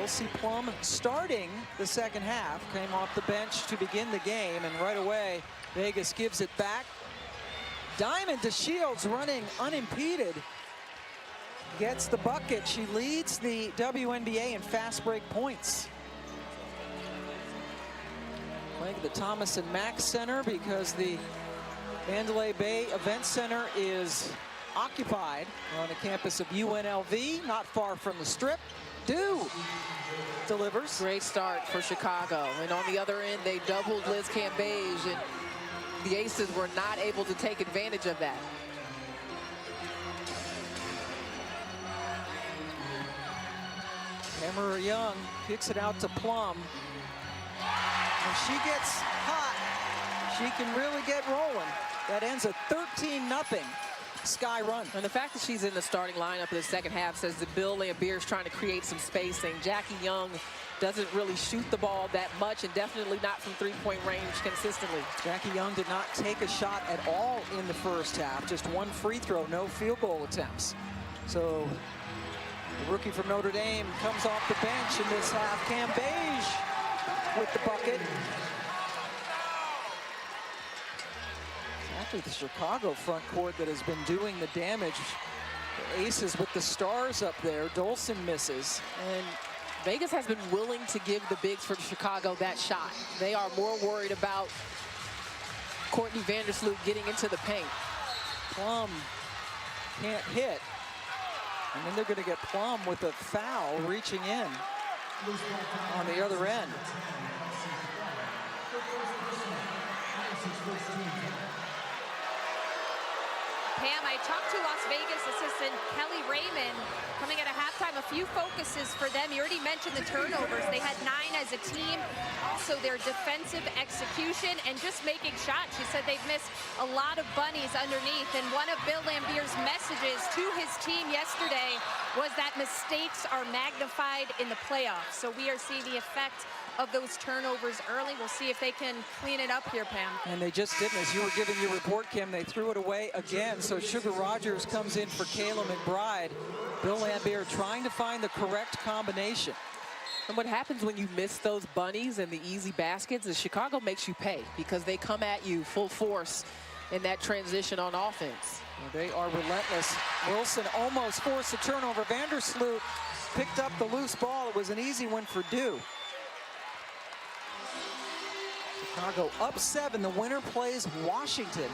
Elsie Plum starting the second half, came off the bench to begin the game, and right away Vegas gives it back. Diamond DeShields running unimpeded, gets the bucket. She leads the WNBA in fast break points. Playing the Thomas and Mack Center because the Mandalay Bay Event Center is occupied. We're on the campus of UNLV, not far from the Strip. Dew delivers. Great start for Chicago. And on the other end, they doubled Liz Cambage, and the Aces were not able to take advantage of that. Emma Young kicks it out to Plum. When she gets hot, she can really get rolling. That ends at 13-0 sky run. And the fact that she's in the starting lineup in the second half says that Bill Lambier is trying to create some spacing. Jackie Young doesn't really shoot the ball that much, and definitely not from three-point range consistently. Jackie Young did not take a shot at all in the first half. Just one free throw, no field goal attempts. So the rookie from Notre Dame comes off the bench in this half. Cam Beige with the bucket. It's actually the Chicago front court that has been doing the damage. The Aces with the stars up there. Dolson misses. And Vegas has been willing to give the bigs for Chicago that shot. They are more worried about Courtney Vandersloot getting into the paint. Plum can't hit. And then they're going to get Plum with a foul reaching in on the other end. Pam, I talked to Las Vegas assistant Kelly Raymond coming at a halftime. A few focuses for them. You already mentioned the turnovers. They had 9 as a team. Also their defensive execution and just making shots. She said they've missed a lot of bunnies underneath. And one of Bill Lambier's messages to his team yesterday was that mistakes are magnified in the playoffs. So we are seeing the effect of those turnovers early. We'll see if they can clean it up here, Pam. And they just didn't. As you were giving your report, Kim, they threw it away again. So Sugar Rogers comes in for Kayla McBride. Bill Lambier trying to find the correct combination. And what happens when you miss those bunnies and the easy baskets is Chicago makes you pay, because they come at you full force in that transition on offense. Well, they are relentless. Wilson almost forced a turnover. Vandersloot picked up the loose ball. It was an easy one for Dew. Chicago up 7. The winner plays Washington.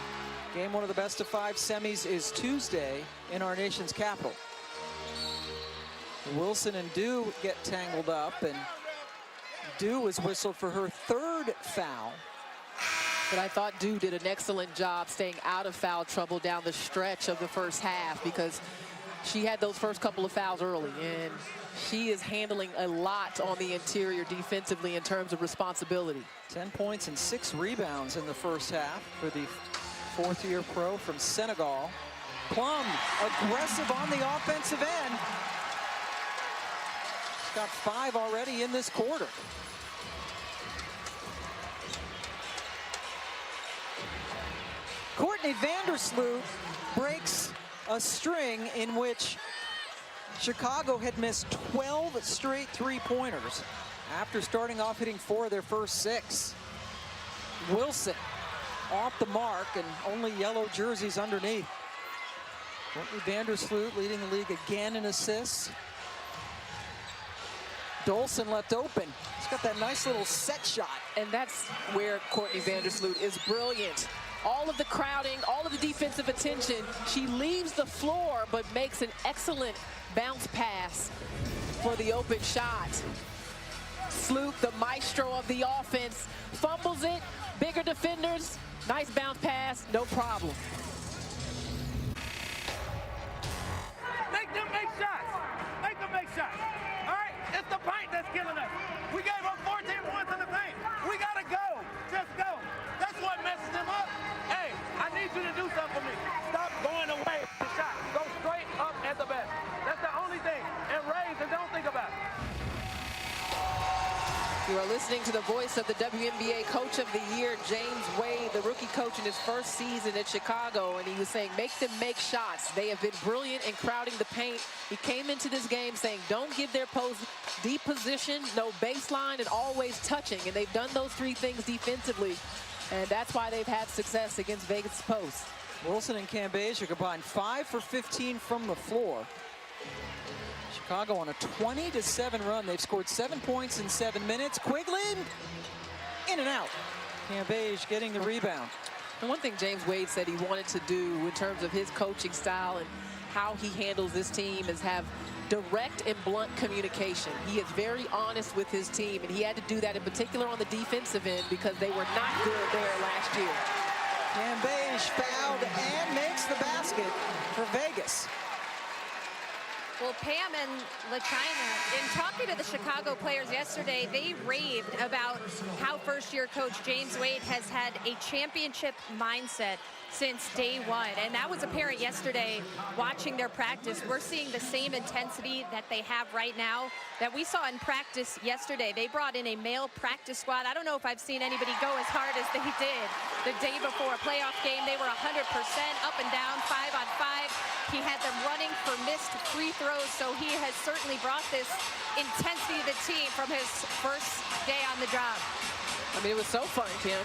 Game 1 of the best of 5 semis is Tuesday in our nation's capital. Wilson and Dew get tangled up, and Dew was whistled for her 3rd foul. But I thought Dew did an excellent job staying out of foul trouble down the stretch of the first half, because she had those first couple of fouls early, and she is handling a lot on the interior defensively in terms of responsibility. 10 points and 6 rebounds in the first half for the 4th-year pro from Senegal. Plum aggressive on the offensive end. She's got 5 already in this quarter. Courtney Vandersloot breaks a string in which Chicago had missed 12 straight three-pointers after starting off hitting 4 of their first 6. Wilson off the mark, and only yellow jerseys underneath. Courtney Vandersloot leading the league again in assists. Dolson left open. He's got that nice little set shot. And that's where Courtney Vandersloot is brilliant. All of the crowding, all of the defensive attention. She leaves the floor, but makes an excellent bounce pass for the open shot. Sloot, the maestro of the offense, fumbles it. Bigger defenders, nice bounce pass, no problem. Make them make shots. Make them make shots. All right? It's the paint that's killing us. We gave up 14 points in the paint. We got to go. Just go. That's what messes them up. Hey, I need you to do something for me. Stop going away from the shot. Go straight up at the best. That's the only thing. And raise and don't think about it. You are listening to the voice of the WNBA Coach of the Year, James Wade, the rookie coach in his first season at Chicago, and he was saying, make them make shots. They have been brilliant in crowding the paint. He came into this game saying, don't give their post deep position, no baseline, and always touching, and they've done those 3 things defensively, and that's why they've had success against Vegas post. Wilson and Cambasia combined 5 for 15 from the floor. Chicago on a 20-7 run. They've scored 7 points in 7 minutes. Quigley in and out. Cambage getting the rebound. And one thing James Wade said he wanted to do in terms of his coaching style and how he handles this team is have direct and blunt communication. He is very honest with his team, and he had to do that in particular on the defensive end because they were not good there last year. Cambage fouled and makes the basket for Vegas. Well, Pam and LaChina, in talking to the Chicago players yesterday, they raved about how first-year coach James Wade has had a championship mindset. since day one. And that was apparent yesterday watching their practice. We're seeing the same intensity that they have right now that we saw in practice yesterday. They brought in a male practice squad. I don't know if I've seen anybody go as hard as they did the day before a playoff game. They were 100% up and down, 5-on-5. He had them running for missed free throws, so he has certainly brought this intensity to the team from his first day on the job. I mean, it was so fun, Kim,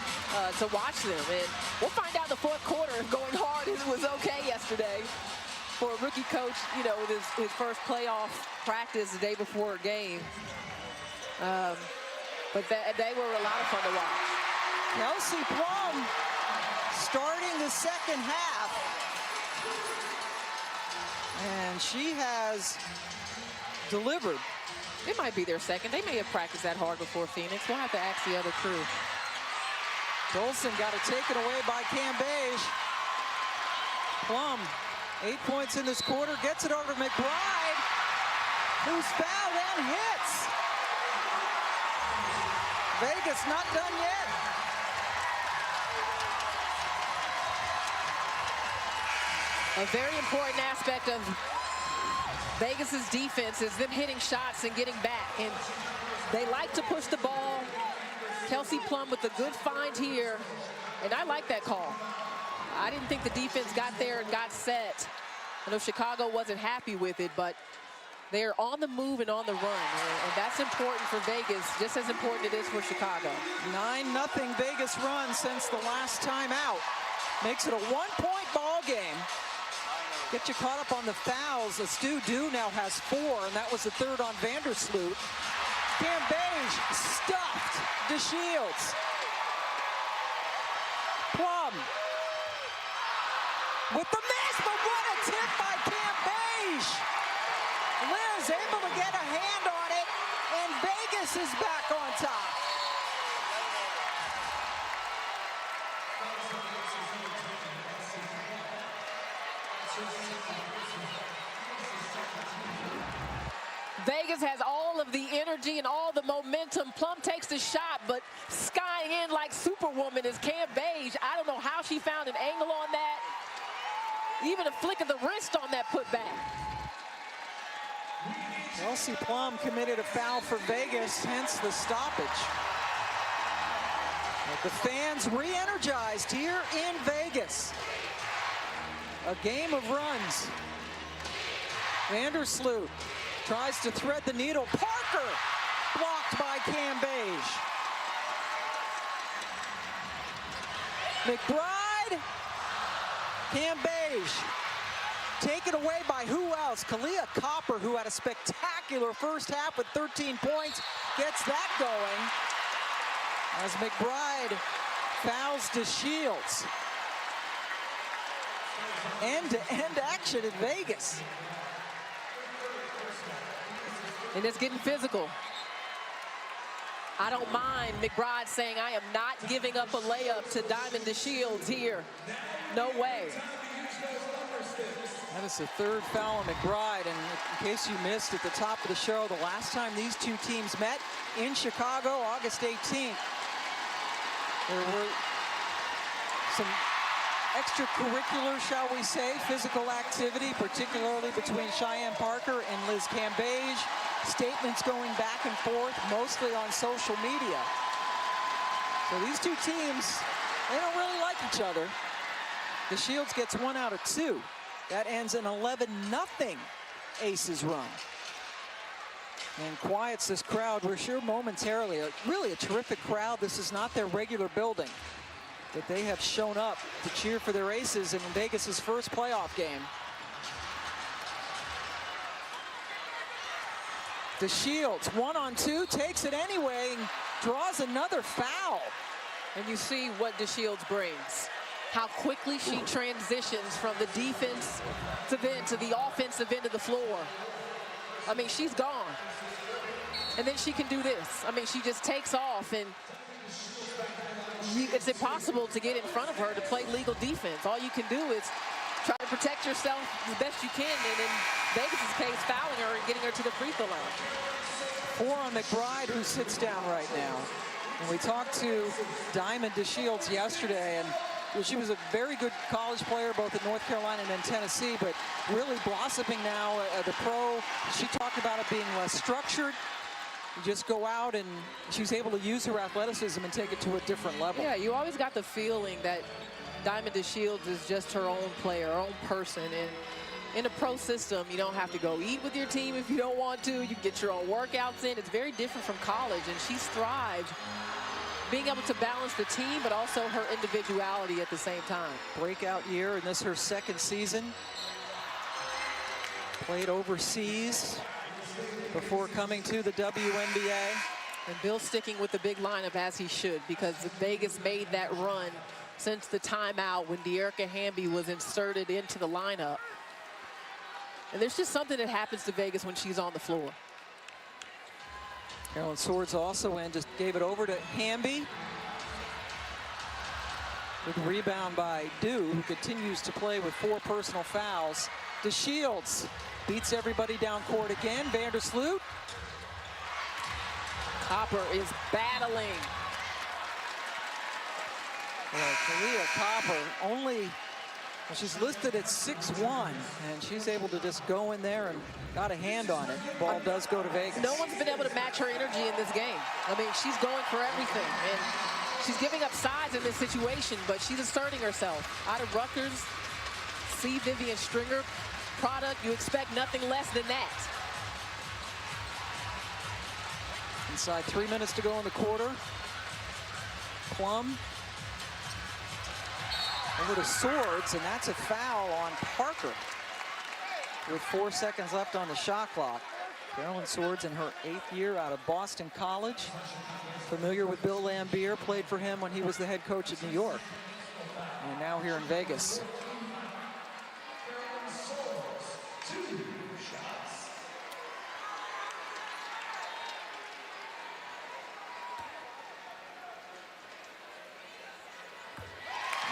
to watch them. And we'll find out in the fourth quarter if going hard was okay yesterday for a rookie coach, you know, with his first playoff practice the day before a game. But they were a lot of fun to watch. Kelsey Plum starting the second half. And she has delivered. It might be their second. They may have practiced that hard before Phoenix. We'll have to ask the other crew. Dolson got it taken away by Cam Beige. Plum, 8 points in this quarter, gets it over to McBride, who's fouled and hits. Vegas not done yet. A very important aspect of Vegas's defense is them hitting shots and getting back. And they like to push the ball. Kelsey Plum with a good find here. And I like that call. I didn't think the defense got there and got set. I know Chicago wasn't happy with it, but they're on the move and on the run. And that's important for Vegas, just as important it is for Chicago. 9-0 Vegas run since the last time out. Makes it a 1-point ball game. Get you caught up on the fouls. Aces-2nd now has 4, and that was the third on Vandersloot. Cam Beige stuffed DeShields. Plum with the miss, but what a tip by Cam Beige. Liz able to get a hand on it, and Vegas is back on top. Vegas has all of the energy and all the momentum. Plum takes the shot, but skying in like Superwoman is Cam Beige. I don't know how she found an angle on that. Even a flick of the wrist on that putback. Kelsey Plum committed a foul for Vegas, hence the stoppage. But the fans re-energized here in Vegas. A game of runs. Vandersloot tries to thread the needle. Parker blocked by Cam Beige. McBride, Cam Beige. Taken away by who else? Kalia Copper, who had a spectacular first half with 13 points, gets that going. As McBride fouls DeShields. End-to-end action in Vegas. And it's getting physical. I don't mind McBride saying, I am not giving up a layup to Diamond DeShields here. No way. That is the third foul on McBride. And in case you missed at the top of the show, the last time these two teams met in Chicago, August 18th, there were some extracurricular, shall we say, physical activity, particularly between Cheyenne Parker and Liz Cam Beige. Statements going back and forth, mostly on social media. So these two teams, they don't really like each other. DeShields gets 1 out of 2. That ends an 11-0 Aces run. And quiets this crowd, we're sure momentarily. Really a terrific crowd. This is not their regular building, but they have shown up to cheer for their Aces in Vegas's first playoff game. DeShields, 1-on-2, takes it anyway, and draws another foul. And you see what DeShields brings. How quickly she transitions from the defense to the offensive end of the floor. I mean, she's gone. And then she can do this. I mean, she just takes off, and it's impossible to get in front of her to play legal defense. All you can do is try to protect yourself the best you can, and in Vegas's case, fouling her and getting her to the free throw line. 4 on McBride, who sits down right now. And we talked to Diamond DeShields yesterday, and she was a very good college player, both at North Carolina and in Tennessee, but really blossoming now at the pro. She talked about it being less structured. You just go out, and she's able to use her athleticism and take it to a different level. Yeah, you always got the feeling that Diamond DeShields is just her own player, her own person. And in a pro system, you don't have to go eat with your team if you don't want to. You can get your own workouts in. It's very different from college, and she's thrived being able to balance the team, but also her individuality at the same time. Breakout year, and this is her second season. Played overseas before coming to the WNBA. And Bill sticking with the big lineup as he should, because Vegas made that run since the timeout when De'Erica Hamby was inserted into the lineup. And there's just something that happens to Vegas when she's on the floor. Carolyn Swords also in, just gave it over to Hamby. With a rebound by Dew, who continues to play with 4 personal fouls. DeShields beats everybody down court again. Vandersloot. Copper is battling. Well, Kalia Copper only, well, she's listed at 6'1", and she's able to just go in there and got a hand on it. Ball does go to Vegas. No one's been able to match her energy in this game. I mean, she's going for everything, and she's giving up sides in this situation, but she's asserting herself. Out of Rutgers, C. Vivian Stringer product, you expect nothing less than that. Inside 3 minutes to go in the quarter. Plum over to Swords, and that's a foul on Parker with 4 seconds left on the shot clock. Carolyn Swords in her 8th year out of Boston College. Familiar with Bill Laimbeer, played for him when he was the head coach at New York. And now here in Vegas.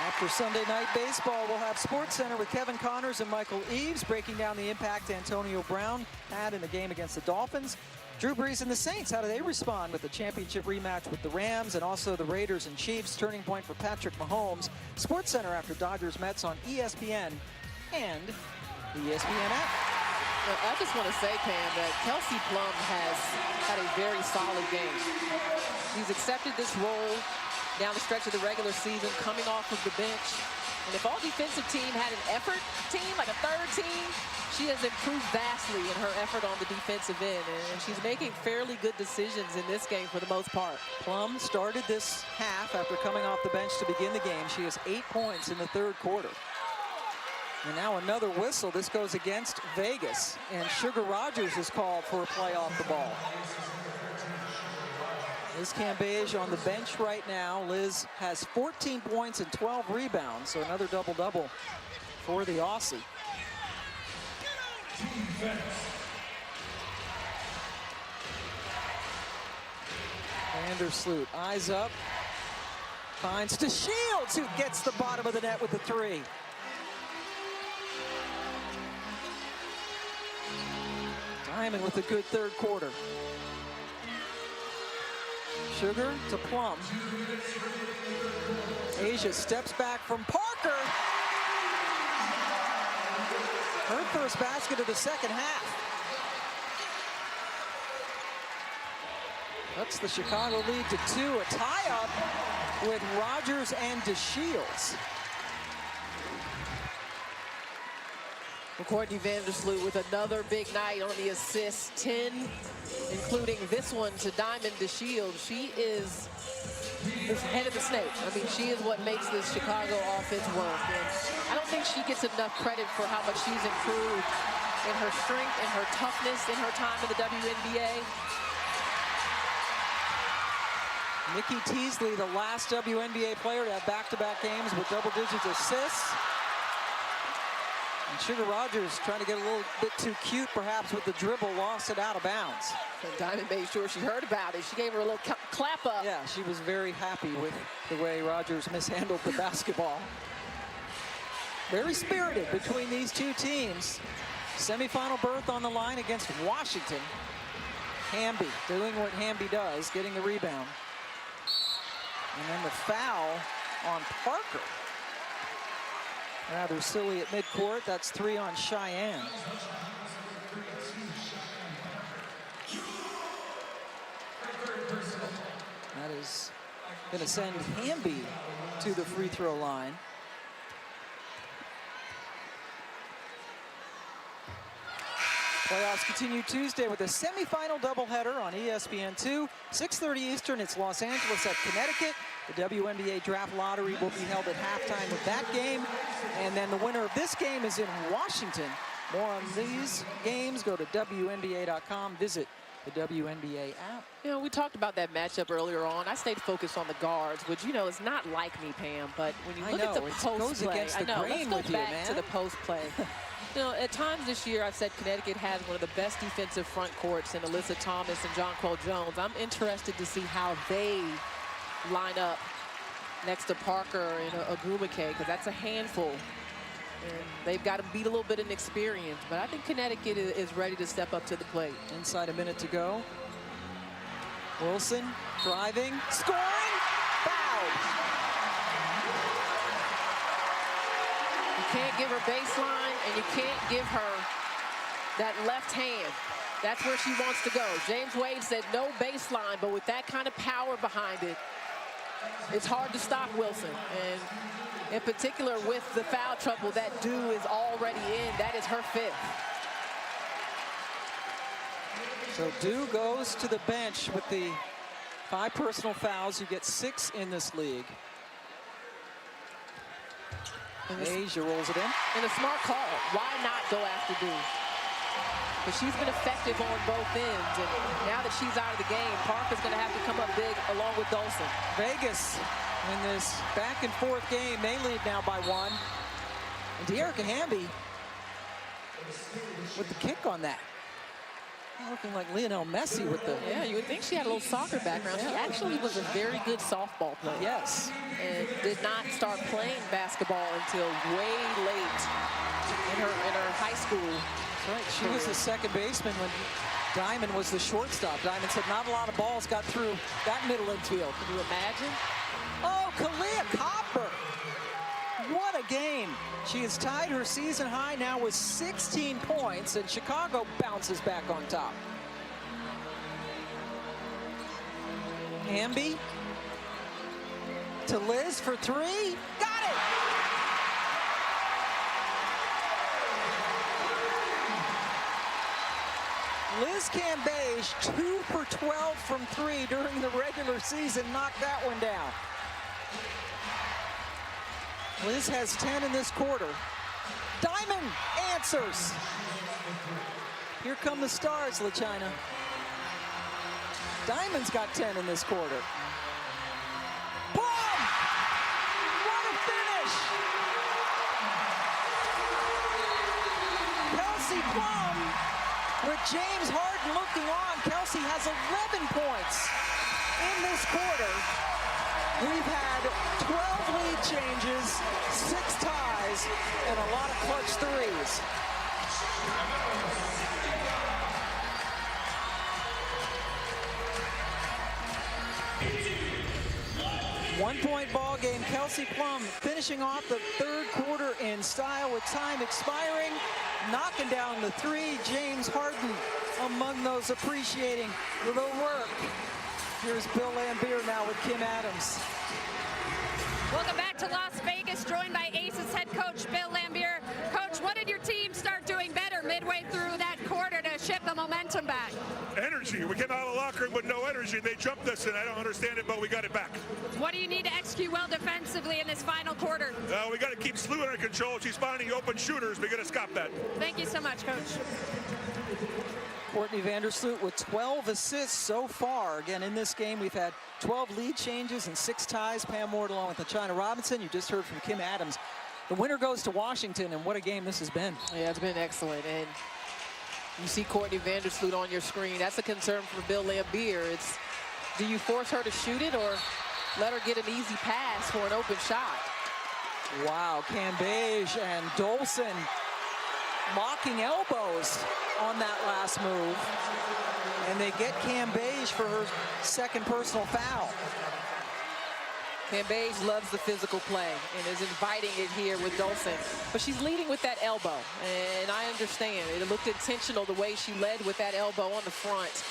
After Sunday Night Baseball, we'll have SportsCenter with Kevin Connors and Michael Eaves breaking down the impact Antonio Brown had in the game against the Dolphins. Drew Brees and the Saints, how do they respond with the championship rematch with the Rams, and also the Raiders and Chiefs? Turning point for Patrick Mahomes. SportsCenter after Dodgers Mets on ESPN and the ESPN app. Well, I just want to say, Pam, that Kelsey Plum has had a very solid game. He's accepted this role down the stretch of the regular season, coming off of the bench. And if all defensive team had an effort team, like a third team, she has improved vastly in her effort on the defensive end. And she's making fairly good decisions in this game for the most part. Plum started this half after coming off the bench to begin the game. She has 8 points in the third quarter. And now another whistle. This goes against Vegas. And Sugar Rogers is called for a play off the ball. Liz Cambage on the bench right now. Liz has 14 points and 12 rebounds, so another double-double for the Aussie. Vandersloot, eyes up, finds DeShields, who gets the bottom of the net with the 3. Diamond with a good third quarter. Sugar to Plum. Asia steps back from Parker. Her first basket of the second half. That's the Chicago lead to 2. A tie-up with Rogers and DeShields. Courtney Vandersloot with another big night on the assists, 10, including this one to Diamond DeShields. She is the head of the snake. I mean, she is what makes this Chicago offense work. And I don't think she gets enough credit for how much she's improved in her strength and her toughness in her time in the WNBA. Nikki Teasley, the last WNBA player to have back-to-back games with double-digit assists. And Sugar Rogers trying to get a little bit too cute, perhaps, with the dribble, lost it out of bounds. And Diamond made sure she heard about it. She gave her a little clap up. Yeah, she was very happy with the way Rogers mishandled the basketball. Very spirited between these two teams. Semifinal berth on the line against Washington. Hamby doing what Hamby does, getting the rebound. And then the foul on Parker. Rather silly at midcourt. That's 3 on Cheyenne. That is going to send Hamby to the free throw line. Playoffs continue Tuesday with a semifinal doubleheader on ESPN2. 6:30 Eastern, it's Los Angeles at Connecticut. The WNBA draft lottery will be held at halftime with that game. And then the winner of this game is in Washington. More on these games, go to WNBA.com, visit the WNBA app. You know, we talked about that matchup earlier on. I stayed focused on the guards, which, you know, is not like me, Pam, but when you look at the post play, I know, let's go back to the post play. You know, at times this year, I've said Connecticut has one of the best defensive front courts in Alyssa Thomas and Jonquel Jones. I'm interested to see how they line up next to Parker and Agumake, because that's a handful. And they've got to beat a little bit of experience, but I think Connecticut is ready to step up to the plate. Inside a minute to go. Wilson driving, scoring, fouled. You can't give her baseline, and you can't give her that left hand. That's where she wants to go. James Wade said no baseline, but with that kind of power behind it, it's hard to stop Wilson. And in particular, with the foul trouble that Dew is already in, that is her 5th. So Dew goes to the bench with the 5 personal fouls. You get 6 in this league. Asia rolls it in. And a smart call. Why not go after Dew? But she's been effective on both ends. And now that she's out of the game, Parker's going to have to come up big along with Dolson. Vegas in this back and forth game, they lead now by 1. And De'Erica Hamby with the kick on that. Looking like Lionel Messi with the... Yeah, you would think she had a little soccer background. Yeah. She actually was a very good softball player. Yes. And did not start playing basketball until way late in her high school. That's right. She was the second baseman when Diamond was the shortstop. Diamond said not a lot of balls got through that middle infield. Can you imagine? Oh, Kalia Copper. What a game. She has tied her season high now with 16 points, and Chicago bounces back on top. Hamby to Liz for 3. Got it! Liz Cambage, 2 for 12 from 3 during the regular season, knocked that one down. Liz has 10 in this quarter. Diamond answers. Here come the stars, LaChina. Diamond's got 10 in this quarter. Plum! What a finish! Kelsey Plum with James Harden looking on. Kelsey has 11 points in this quarter. We've had 12 lead changes, 6 ties, and a lot of clutch threes. One-point ball game. Kelsey Plum finishing off the 3rd quarter in style with time expiring, knocking down the 3. James Harden among those appreciating the work. Here's Bill Laimbeer now with Kim Adams. Welcome back to Las Vegas, joined by Aces head coach Bill Laimbeer. Coach, what did your team start doing better midway through that quarter to shift the momentum back? Energy. We came out of the locker room with no energy. They jumped us, and I don't understand it, but we got it back. What do you need to execute well defensively in this final quarter? We got to keep Slew under control. She's finding open shooters. We got to stop that. Thank you so much, Coach. Courtney Vandersloot with 12 assists so far. Again, in this game, we've had 12 lead changes and 6 ties. Pam Ward along with LaChina Robinson. You just heard from Kim Adams. The winner goes to Washington, and what a game this has been. Yeah, it's been excellent. And you see Courtney Vandersloot on your screen. That's a concern for Bill Laimbeer. It's, do you force her to shoot it or let her get an easy pass for an open shot? Wow, Cambage and Dolson locking elbows on that last move. And they get Cambage for her 2nd personal foul. Cambage loves the physical play and is inviting it here with Dolson. But she's leading with that elbow, and I understand. It looked intentional the way she led with that elbow on the front.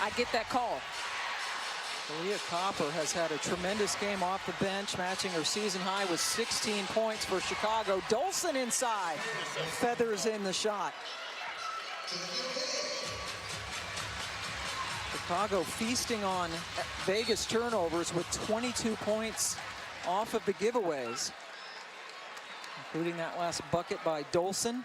I get that call. Leah Copper has had a tremendous game off the bench, matching her season high with 16 points for Chicago. Dolson inside, feathers in the shot. Chicago feasting on Vegas turnovers with 22 points off of the giveaways, including that last bucket by Dolson.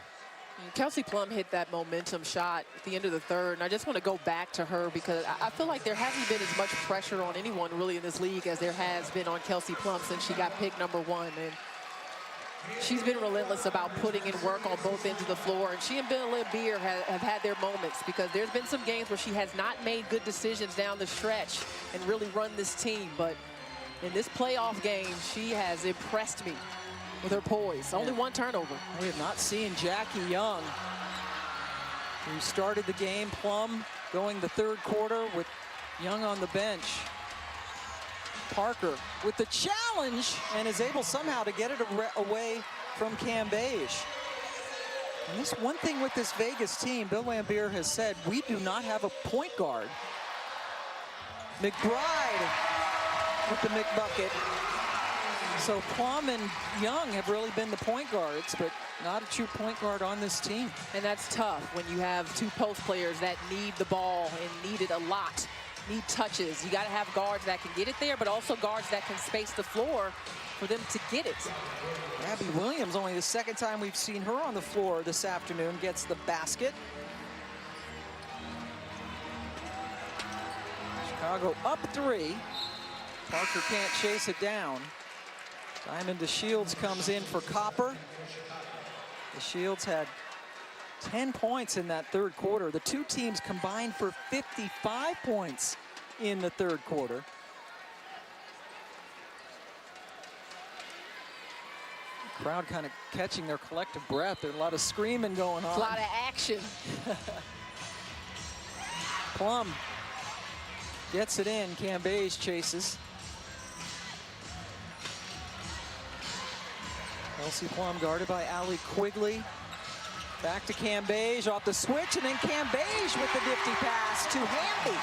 Kelsey Plum hit that momentum shot at the end of the third, and I just want to go back to her because I feel like there hasn't been as much pressure on anyone really in this league as there has been on Kelsey Plum since she got picked #1. And she's been relentless about putting in work on both ends of the floor, and she and Bill Lambier have had their moments because there's been some games where she has not made good decisions down the stretch and really run this team. But in this playoff game, she has impressed me with her poise. Only one turnover. We have not seen Jackie Young, who started the game. Plum going the third quarter with Young on the bench. Parker with the challenge and is able somehow to get it away from Cambage. And this one thing with this Vegas team, Bill Lambier has said, we do not have a point guard. McBride with the McBucket. So Plum and Young have really been the point guards, but not a true point guard on this team. And that's tough when you have two post players that need the ball and need it a lot, need touches. You got to have guards that can get it there, but also guards that can space the floor for them to get it. Gabby Williams, only the second time we've seen her on the floor this afternoon, gets the basket. Chicago up 3. Parker can't chase it down. Diamond DeShields comes in for Copper. DeShields had 10 points in that third quarter. The two teams combined for 55 points in the third quarter. The crowd kind of catching their collective breath. There's a lot of screaming going on. A lot of action. Plum gets it in. Cambage chases. Kelsey Plum guarded by Allie Quigley. Back to Cambage off the switch, and then Cambage with the nifty pass to Hamby.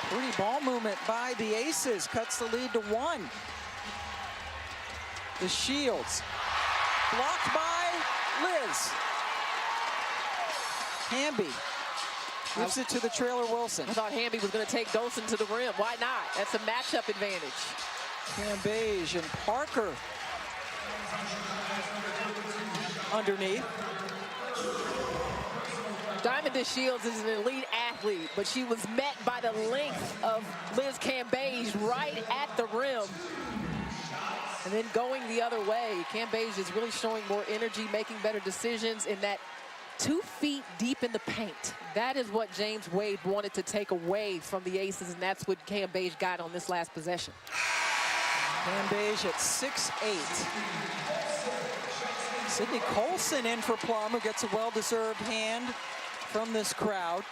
Pretty ball movement by the Aces. Cuts the lead to 1. The Shields. Blocked by Liz. Hamby gives it to the trailer Wilson. I thought Hamby was going to take Dolson to the rim. Why not? That's a matchup advantage. Cambage and Parker underneath. Diamond DeShields is an elite athlete, but she was met by the length of Liz Cambage right at the rim. And then going the other way, Cambage is really showing more energy, making better decisions in that 2 feet deep in the paint. That is what James Wade wanted to take away from the Aces, and that's what Cambage got on this last possession. Cambage at 6'8". Sydney Colson in for Plum, who gets a well-deserved hand from this crowd.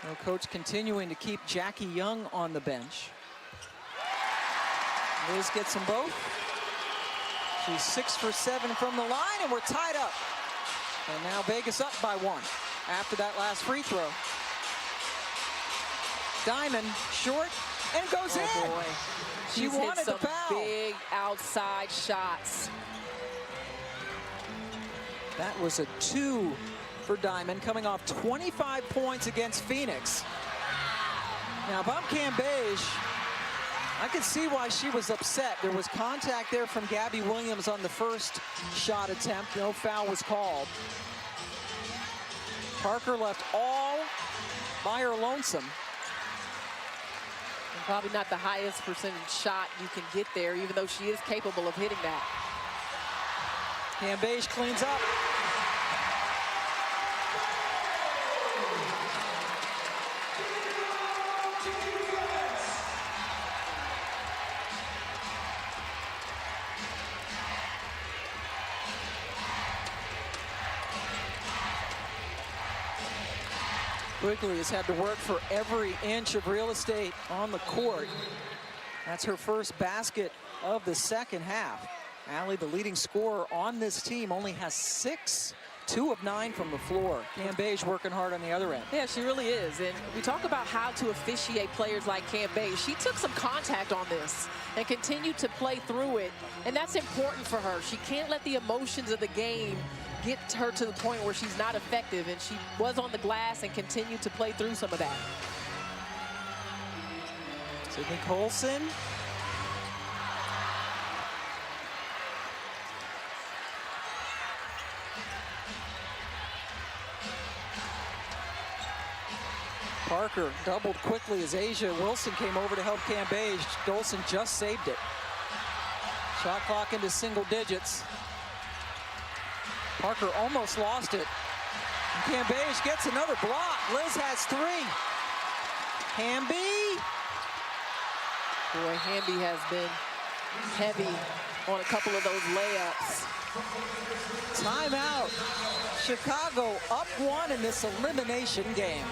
No coach continuing to keep Jackie Young on the bench. Liz gets them both. She's 6 for 7 from the line, and we're tied up. And now Vegas up by 1 after that last free throw. Diamond short and goes in. Boy. She wanted the foul. Big outside shots. That was a 2 for Diamond, coming off 25 points against Phoenix. Now, if I'm Cambage, I can see why she was upset. There was contact there from Gabby Williams on the first shot attempt. No foul was called. Parker left all by her lonesome. And probably not the highest percentage shot you can get there, even though she is capable of hitting that. Cambage cleans up. Quigley has had to work for every inch of real estate on the court. That's her first basket of the second half. Allie, the leading scorer on this team, only has 6, 2 of 9 from the floor. Cam Beige working hard on the other end. Yeah, she really is. And we talk about how to officiate players like Cam Beige. She took some contact on this and continued to play through it. And that's important for her. She can't let the emotions of the game get her to the point where she's not effective. And she was on the glass and continued to play through some of that. Sydney Colson. Parker doubled quickly as Asia Wilson came over to help Cam Beige. Dolson just saved it. Shot clock into single digits. Parker almost lost it. And Cam Beige gets another block. Liz has 3. Hamby. Boy, Hamby has been heavy on a couple of those layups. Timeout. Chicago up 1 in this elimination game.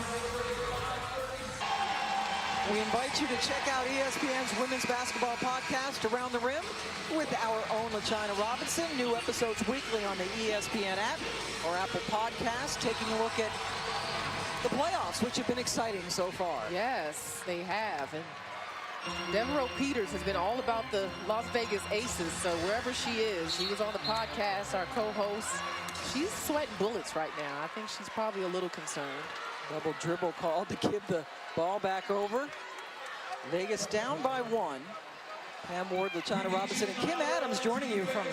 We invite you to check out ESPN's women's basketball podcast, Around the Rim, with our own LaChina Robinson. New episodes weekly on the ESPN app or Apple Podcast, taking a look at the playoffs, which have been exciting so far. Yes, they have. And Devereaux Peters has been all about the Las Vegas Aces, so wherever she is, she was on the podcast, our co-host. She's sweating bullets right now. I think she's probably a little concerned. Double dribble called to give the ball back over. Vegas down by 1. Pam Ward, LaChina Robinson, and Kim Adams joining you from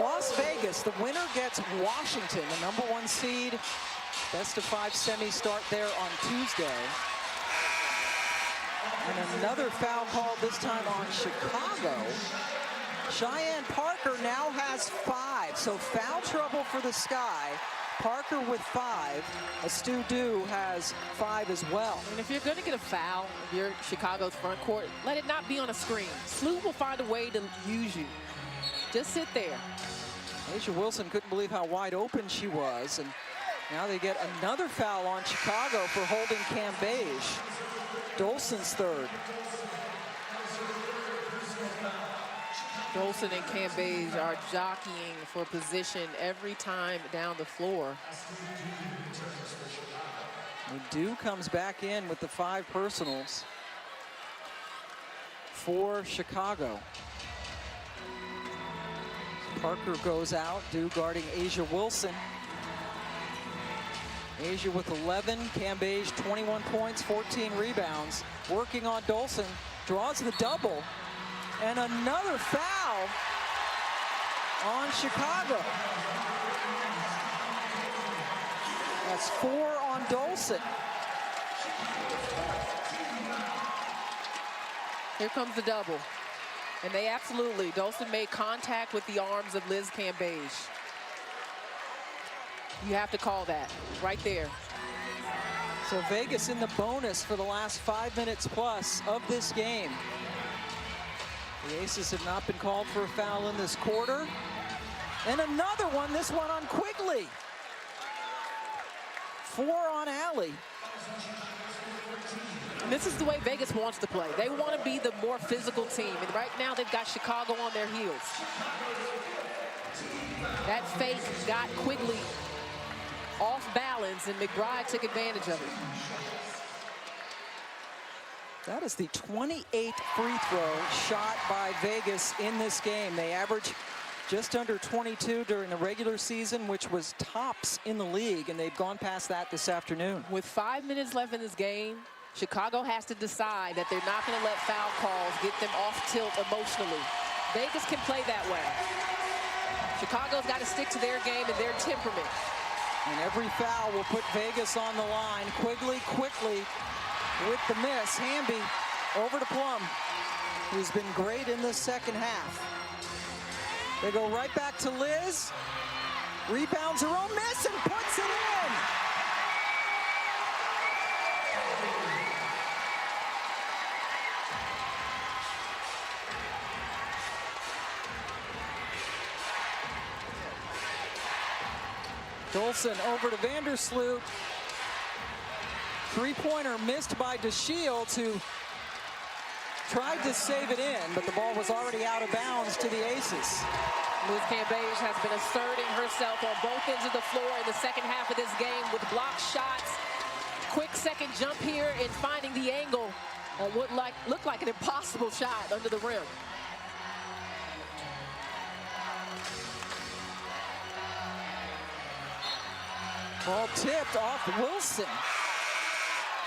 Las Vegas. The winner gets Washington, the #1 seed. Best of 5 semi start there on Tuesday. And another foul called this time on Chicago. Cheyenne Parker now has 5, so foul trouble for the Sky. Parker with 5. Stu Dew has 5 as well. And if you're going to get a foul, if you're Chicago's front court, let it not be on a screen. SLU will find a way to use you. Just sit there. Asia Wilson couldn't believe how wide open she was, and now they get another foul on Chicago for holding Cam Beige. Dolson's 3rd. Dolson and Cam Beige are jockeying for position every time down the floor. Dew comes back in with the 5 personals for Chicago. Parker goes out, Dew guarding Asia Wilson. Asia with 11, Cam Beige 21 points, 14 rebounds. Working on Dolson, draws the double. And another foul on Chicago. That's 4 on Dolson. Here comes the double. And they absolutely, Dolson made contact with the arms of Liz Cam Beige. You have to call that right there. So Vegas in the bonus for the last 5 minutes plus of this game. The Aces have not been called for a foul in this quarter. And another one, this one on Quigley. 4 on Allie. And this is the way Vegas wants to play. They want to be the more physical team. And right now they've got Chicago on their heels. That fake got Quigley off balance, and McBride took advantage of it. That is the 28th free throw shot by Vegas in this game. They average just under 22 during the regular season, which was tops in the league, and they've gone past that this afternoon. With 5 minutes left in this game, Chicago has to decide that they're not going to let foul calls get them off tilt emotionally. Vegas can play that way. Chicago's got to stick to their game and their temperament. And every foul will put Vegas on the line. Quigley quickly with the miss. Hamby over to Plum, who's been great in the second half. They go right back to Liz. Rebounds her own miss and puts it in. Dolson over to Vandersloot. Three-pointer missed by DeShields, who tried to save it in, but the ball was already out of bounds to the Aces. Liz Cambage has been asserting herself on both ends of the floor in the second half of this game with block shots. Quick second jump here and finding the angle on what looked like an impossible shot under the rim. Ball tipped off Wilson.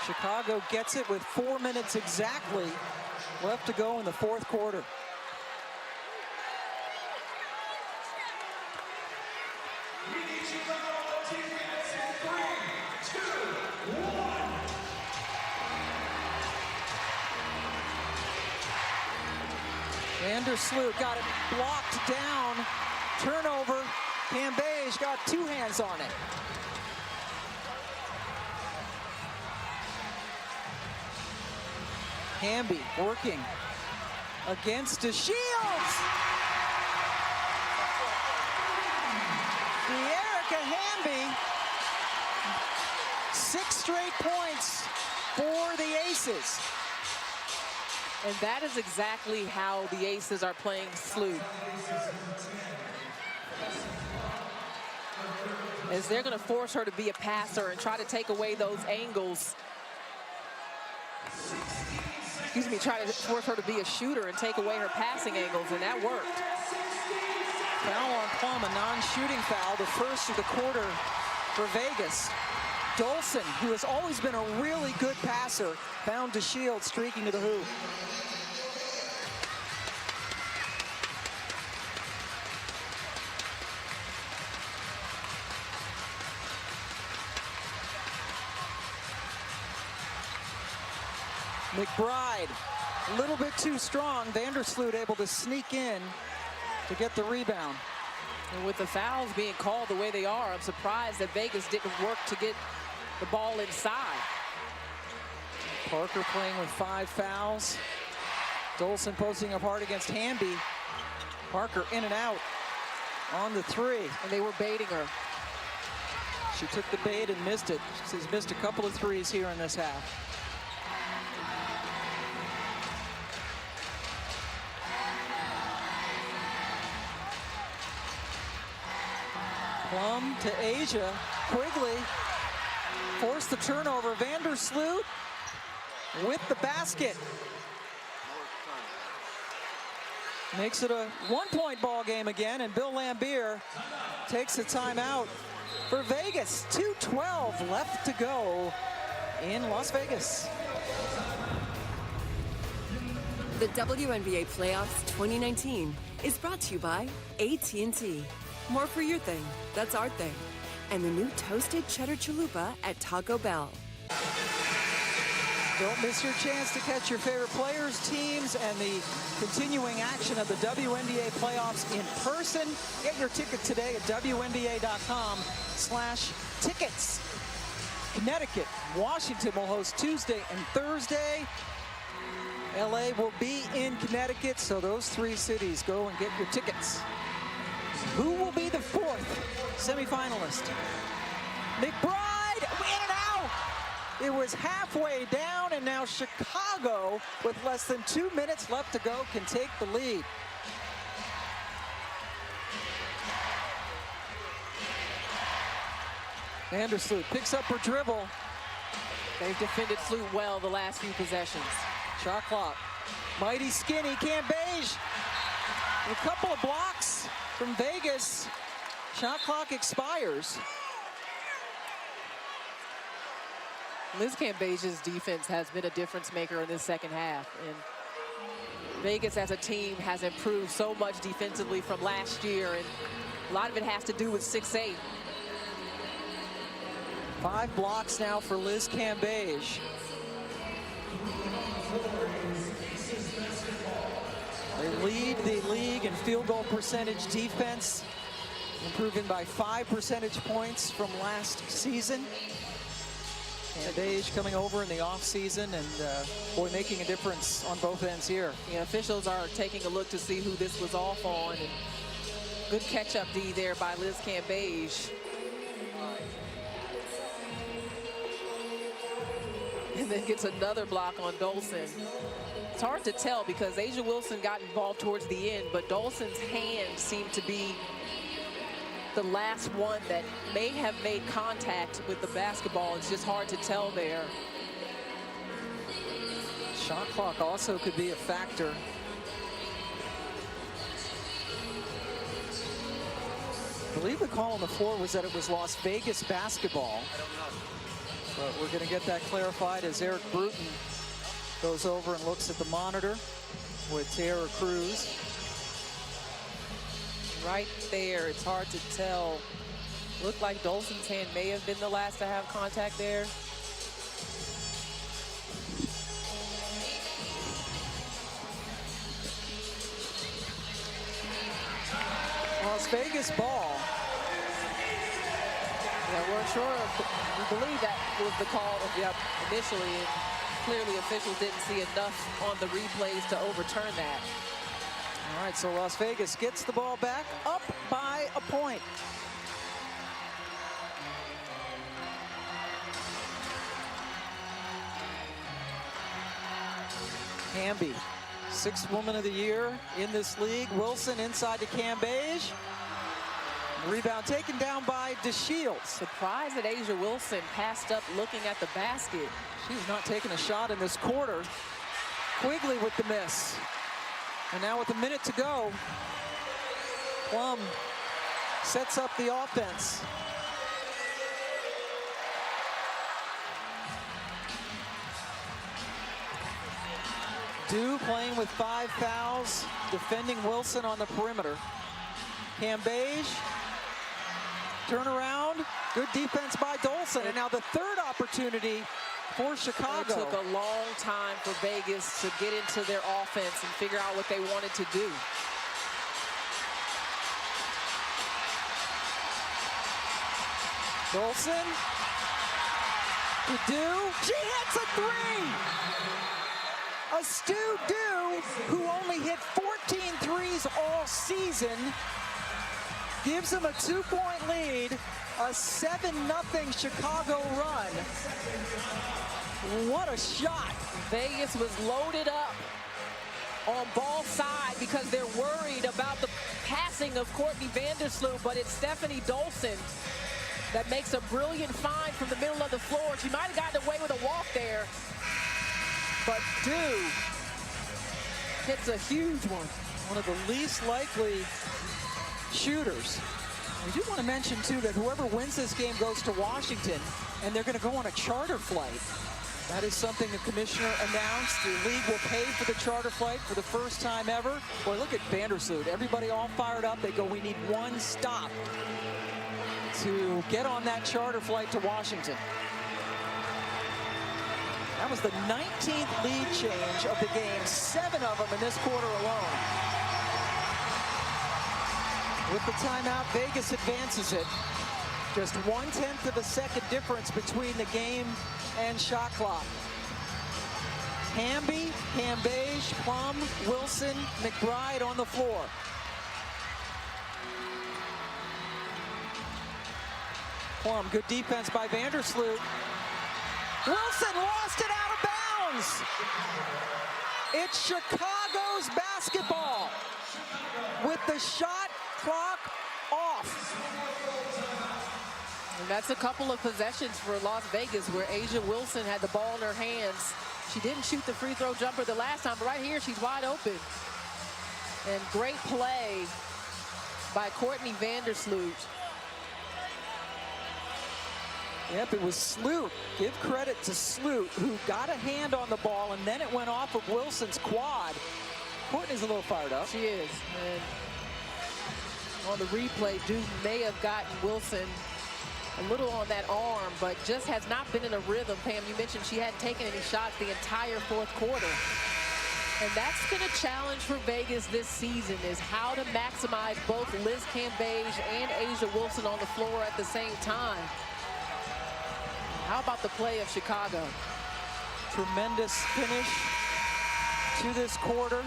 Chicago gets it with 4 minutes exactly left to go in the fourth quarter. Vandersloot got it blocked down. Turnover. Cambage got two hands on it. Hamby working against DeShields. Erica Hamby, 6 straight points for the Aces. And that is exactly how the Aces are playing Sloot. As they're going to force her to be a passer and try to take away those angles. Excuse me, try to force her to be a shooter and take away her passing angles, and that worked. Foul on Plum, a non-shooting foul, the first of the quarter for Vegas. Dolson, who has always been a really good passer, found DeShields streaking to the hoop. McBride, a little bit too strong. Vandersloot able to sneak in to get the rebound. And with the fouls being called the way they are, I'm surprised that Vegas didn't work to get the ball inside. Parker playing with 5 fouls. Dolson posting up hard against Hamby. Parker in and out on the 3. And they were baiting her. She took the bait and missed it. She's missed a couple of threes here in this half. Plum to Asia. Quigley forced the turnover. Vandersloot with the basket. Makes it a 1-point ball game again, and Bill Lambier takes a timeout for Vegas. 2:12 left to go in Las Vegas. The WNBA Playoffs 2019 is brought to you by AT&T. More for your thing, that's our thing. And the new toasted cheddar chalupa at Taco Bell. Don't miss your chance to catch your favorite players, teams, and the continuing action of the WNBA playoffs in person. Get your ticket today at WNBA.com/tickets. Connecticut, Washington will host Tuesday and Thursday. LA will be in Connecticut, so those 3 cities, go and get your tickets. Who will be the 4th semifinalist? McBride, in and out. It was halfway down, and now Chicago, with less than 2 minutes left to go, can take the lead. Vandersloot picks up her dribble. They've defended Sloot well the last few possessions. Shot clock. Mighty skinny Cambage. A couple of blocks from Vegas. Shot clock expires. Liz Cambage's defense has been a difference maker in this second half. And Vegas as a team has improved so much defensively from last year. And a lot of it has to do with 6'8". 5 blocks now for Liz Cambage. They lead the league in field goal percentage defense, improving by 5 percentage points from last season. Cambage coming over in the offseason and boy, making a difference on both ends here. Yeah, officials are taking a look to see who this was off on. And good catch-up D there by Liz Cambage. and then gets another block on Dolson. It's hard to tell because Asia Wilson got involved towards the end, but Dolson's hand seemed to be the last one that may have made contact with the basketball. It's just hard to tell there. Shot clock also could be a factor. I believe the call on the floor was that it was Las Vegas basketball. But we're going to get that clarified as Eric Bruton goes over and looks at the monitor with Tara Cruz. Right there, it's hard to tell. Looked like Dolson's hand may have been the last to have contact there. Las Vegas ball. Yeah, we're sure. We believe that was the call initially. And clearly, officials didn't see enough on the replays to overturn that. All right, so Las Vegas gets the ball back, up by a point. Hamby, 6th Woman of the Year in this league. Wilson inside to Cambage. Rebound taken down by DeShields. Surprised that Asia Wilson passed up looking at the basket. She's not taking a shot in this quarter. Quigley with the miss. And now with a minute to go, Plum sets up the offense. Dew playing with 5 fouls, defending Wilson on the perimeter. Cambage, turnaround, good defense by Dolson. And now the third opportunity for Chicago. It took a long time for Vegas to get into their offense and figure out what they wanted to do. Dolson to Dew. She hits a 3! A Stu Dew, who only hit 14 threes all season, gives him a 2-point lead, a 7-0 Chicago run. What a shot. Vegas was loaded up on ball side because they're worried about the passing of Courtney Vandersloot, but it's Stephanie Dolson that makes a brilliant find from the middle of the floor. She might have gotten away with a walk there, but Dew hits a huge one. One of the least likely shooters. We do want to mention, too, that whoever wins this game goes to Washington, and they're going to go on a charter flight. That is something the commissioner announced. The league will pay for the charter flight for the first time ever. Boy, look at Vandersloot. Everybody all fired up. They go, we need one stop to get on that charter flight to Washington. That was the 19th lead change of the game, 7 of them in this quarter alone. With the timeout, Vegas advances it. Just 1/10 of a second difference between the game and shot clock. Hamby, Cambage, Plum, Wilson, McBride on the floor. Plum, good defense by Vandersloot. Wilson lost it out of bounds. It's Chicago's basketball with the shot clock off. And that's a couple of possessions for Las Vegas where Asia Wilson had the ball in her hands. She didn't shoot the free throw jumper the last time, but right here she's wide open. And great play by Courtney Vandersloot. Yep, it was Sloot. Give credit to Sloot, who got a hand on the ball, and then it went off of Wilson's quad. Courtney's a little fired up. She is. And on the replay, Duke may have gotten Wilson a little on that arm, but just has not been in a rhythm. Pam, you mentioned she hadn't taken any shots the entire fourth quarter. And that's been a challenge for Vegas this season, is how to maximize both Liz Cambage and Asia Wilson on the floor at the same time. How about the play of Chicago? Tremendous finish to this quarter.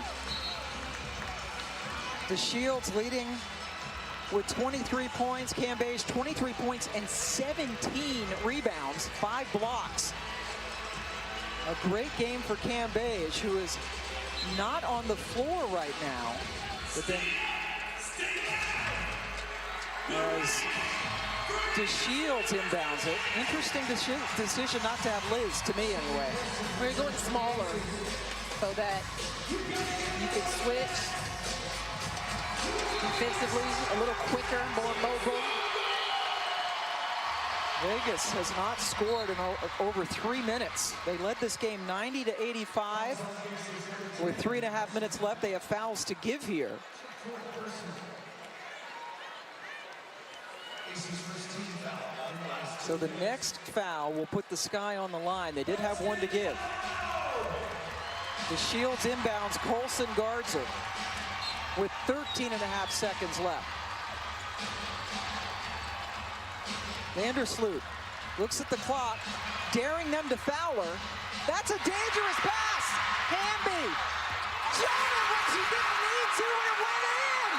DeShields leading with 23 points. Cambage 23 points and 17 rebounds, 5 blocks. A great game for Cambage, who is not on the floor right now. But then as DeShields inbounds it. Interesting decision not to have Liz, to me anyway. We're going smaller so that you can switch defensively, a little quicker, more mobile. Vegas has not scored in over 3 minutes. They led this game 90-85. With 3.5 minutes left, they have fouls to give here. So the next foul will put the Sky on the line. They did have one to give. DeShields inbounds, Colson guards it with 13.5 seconds left. Vandersloot looks at the clock, daring them to foul her. That's a dangerous pass. Hamby jammed when she didn't need to, and it went in.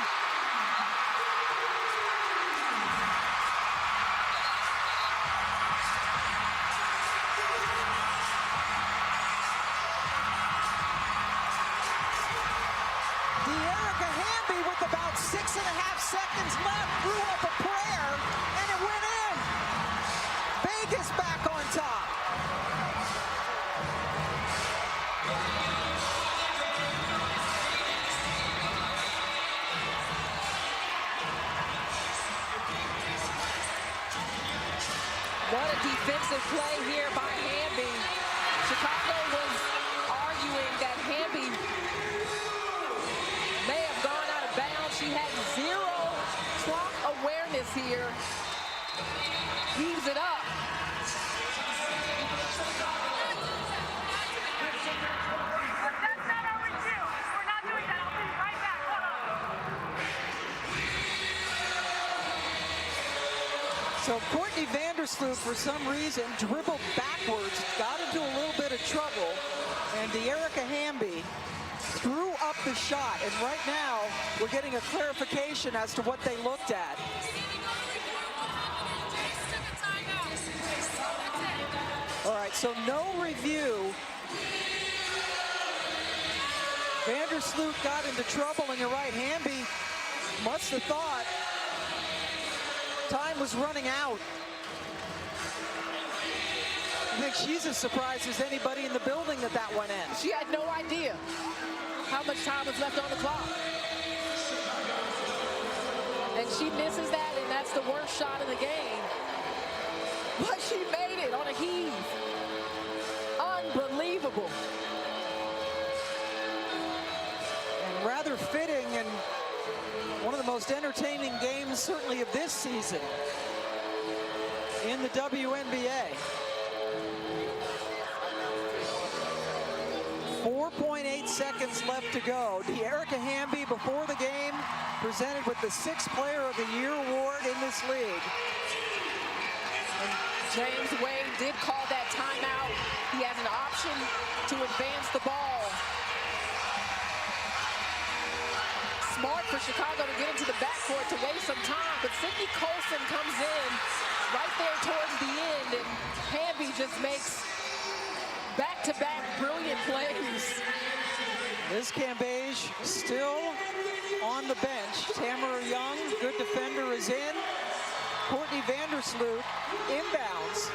De'Erica Hamby with about 6.5 seconds left threw up a prayer, and it went in. Vegas back on top. What a defensive play here by Hamby. Chicago was arguing that Hamby may have gone out of bounds. She had zero clock awareness here. Heaves it up. That's not our review. We're not doing that. I'll be right back. Hold on. So Courtney Vandersloot, for some reason, dribbled backwards, got into a little bit of trouble, and De'Erica Hamby threw up the shot. And right now, we're getting a clarification as to what they looked at. All right, so no review. Vandersloot got into trouble, and you're right, Hamby must have thought time was running out. I think she's as surprised as anybody in the building that that went in. She had no idea how much time was left on the clock. And she misses that, and that's the worst shot of the game. But she made it on a heave. Unbelievable. And rather fitting, and one of the most entertaining games, certainly of this season, in the WNBA. 4.8 seconds left to go. De'Erica Hamby, before the game, presented with the 6th Player of the Year award in this league. And James Wade did call that timeout. He has an option to advance the ball. Smart for Chicago to get into the backcourt to waste some time, but Sydney Colson comes in right there towards the end, and Hamby just makes back-to-back brilliant plays. Liz Cambage still on the bench. Tamara Young, good defender, is in. Courtney Vandersloot inbounds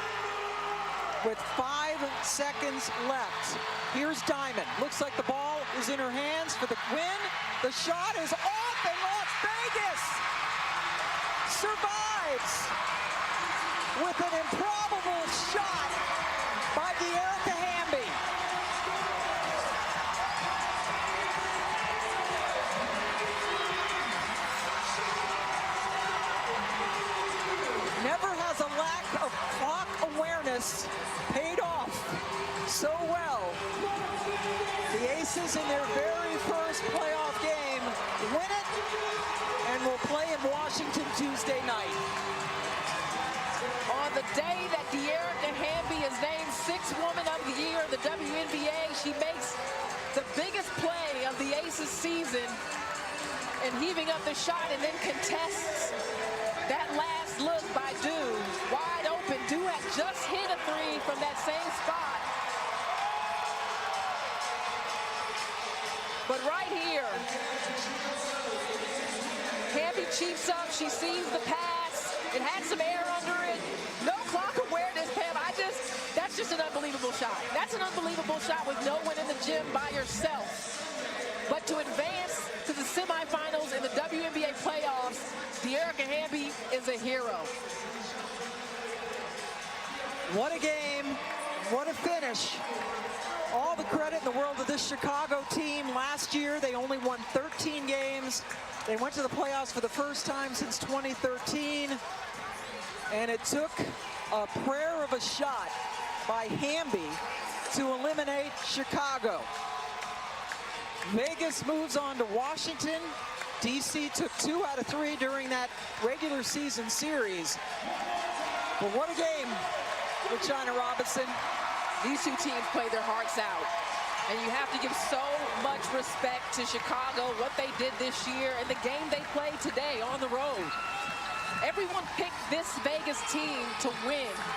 with 5 seconds left. Here's Diamond. Looks like the ball is in her hands for the win. The shot is off, and Las Vegas survives with an improbable shot by De'Erica Hamby. Never has a lack of clock awareness paid off so well. The Aces, in their very first playoff game, win it and will play in Washington Tuesday night. On the day that De'Erica Hamby is named 6th Woman of the Year of the WNBA, she makes the biggest play of the Aces season and heaving up the shot, and then contests that last look by Dew. Wide open. Dew had just hit a 3 from that same spot. But right here, Hamby cheats up. She sees the pass. It had some air under it. No clock awareness, Pam. That's just an unbelievable shot. That's an unbelievable shot with no one in the gym by yourself. But to advance to the semifinals in the WNBA playoffs, De'Erica Hamby is a hero. What a game. What a finish. All the credit in the world of this Chicago team. Last year, they only won 13 games. They went to the playoffs for the first time since 2013. And it took a prayer of a shot by Hamby to eliminate Chicago. Vegas moves on to Washington. DC took 2 out of 3 during that regular season series. But what a game with China Robinson. These two teams played their hearts out. And you have to give so much respect to Chicago, what they did this year, and the game they played today on the road. Everyone picked this Vegas team to win.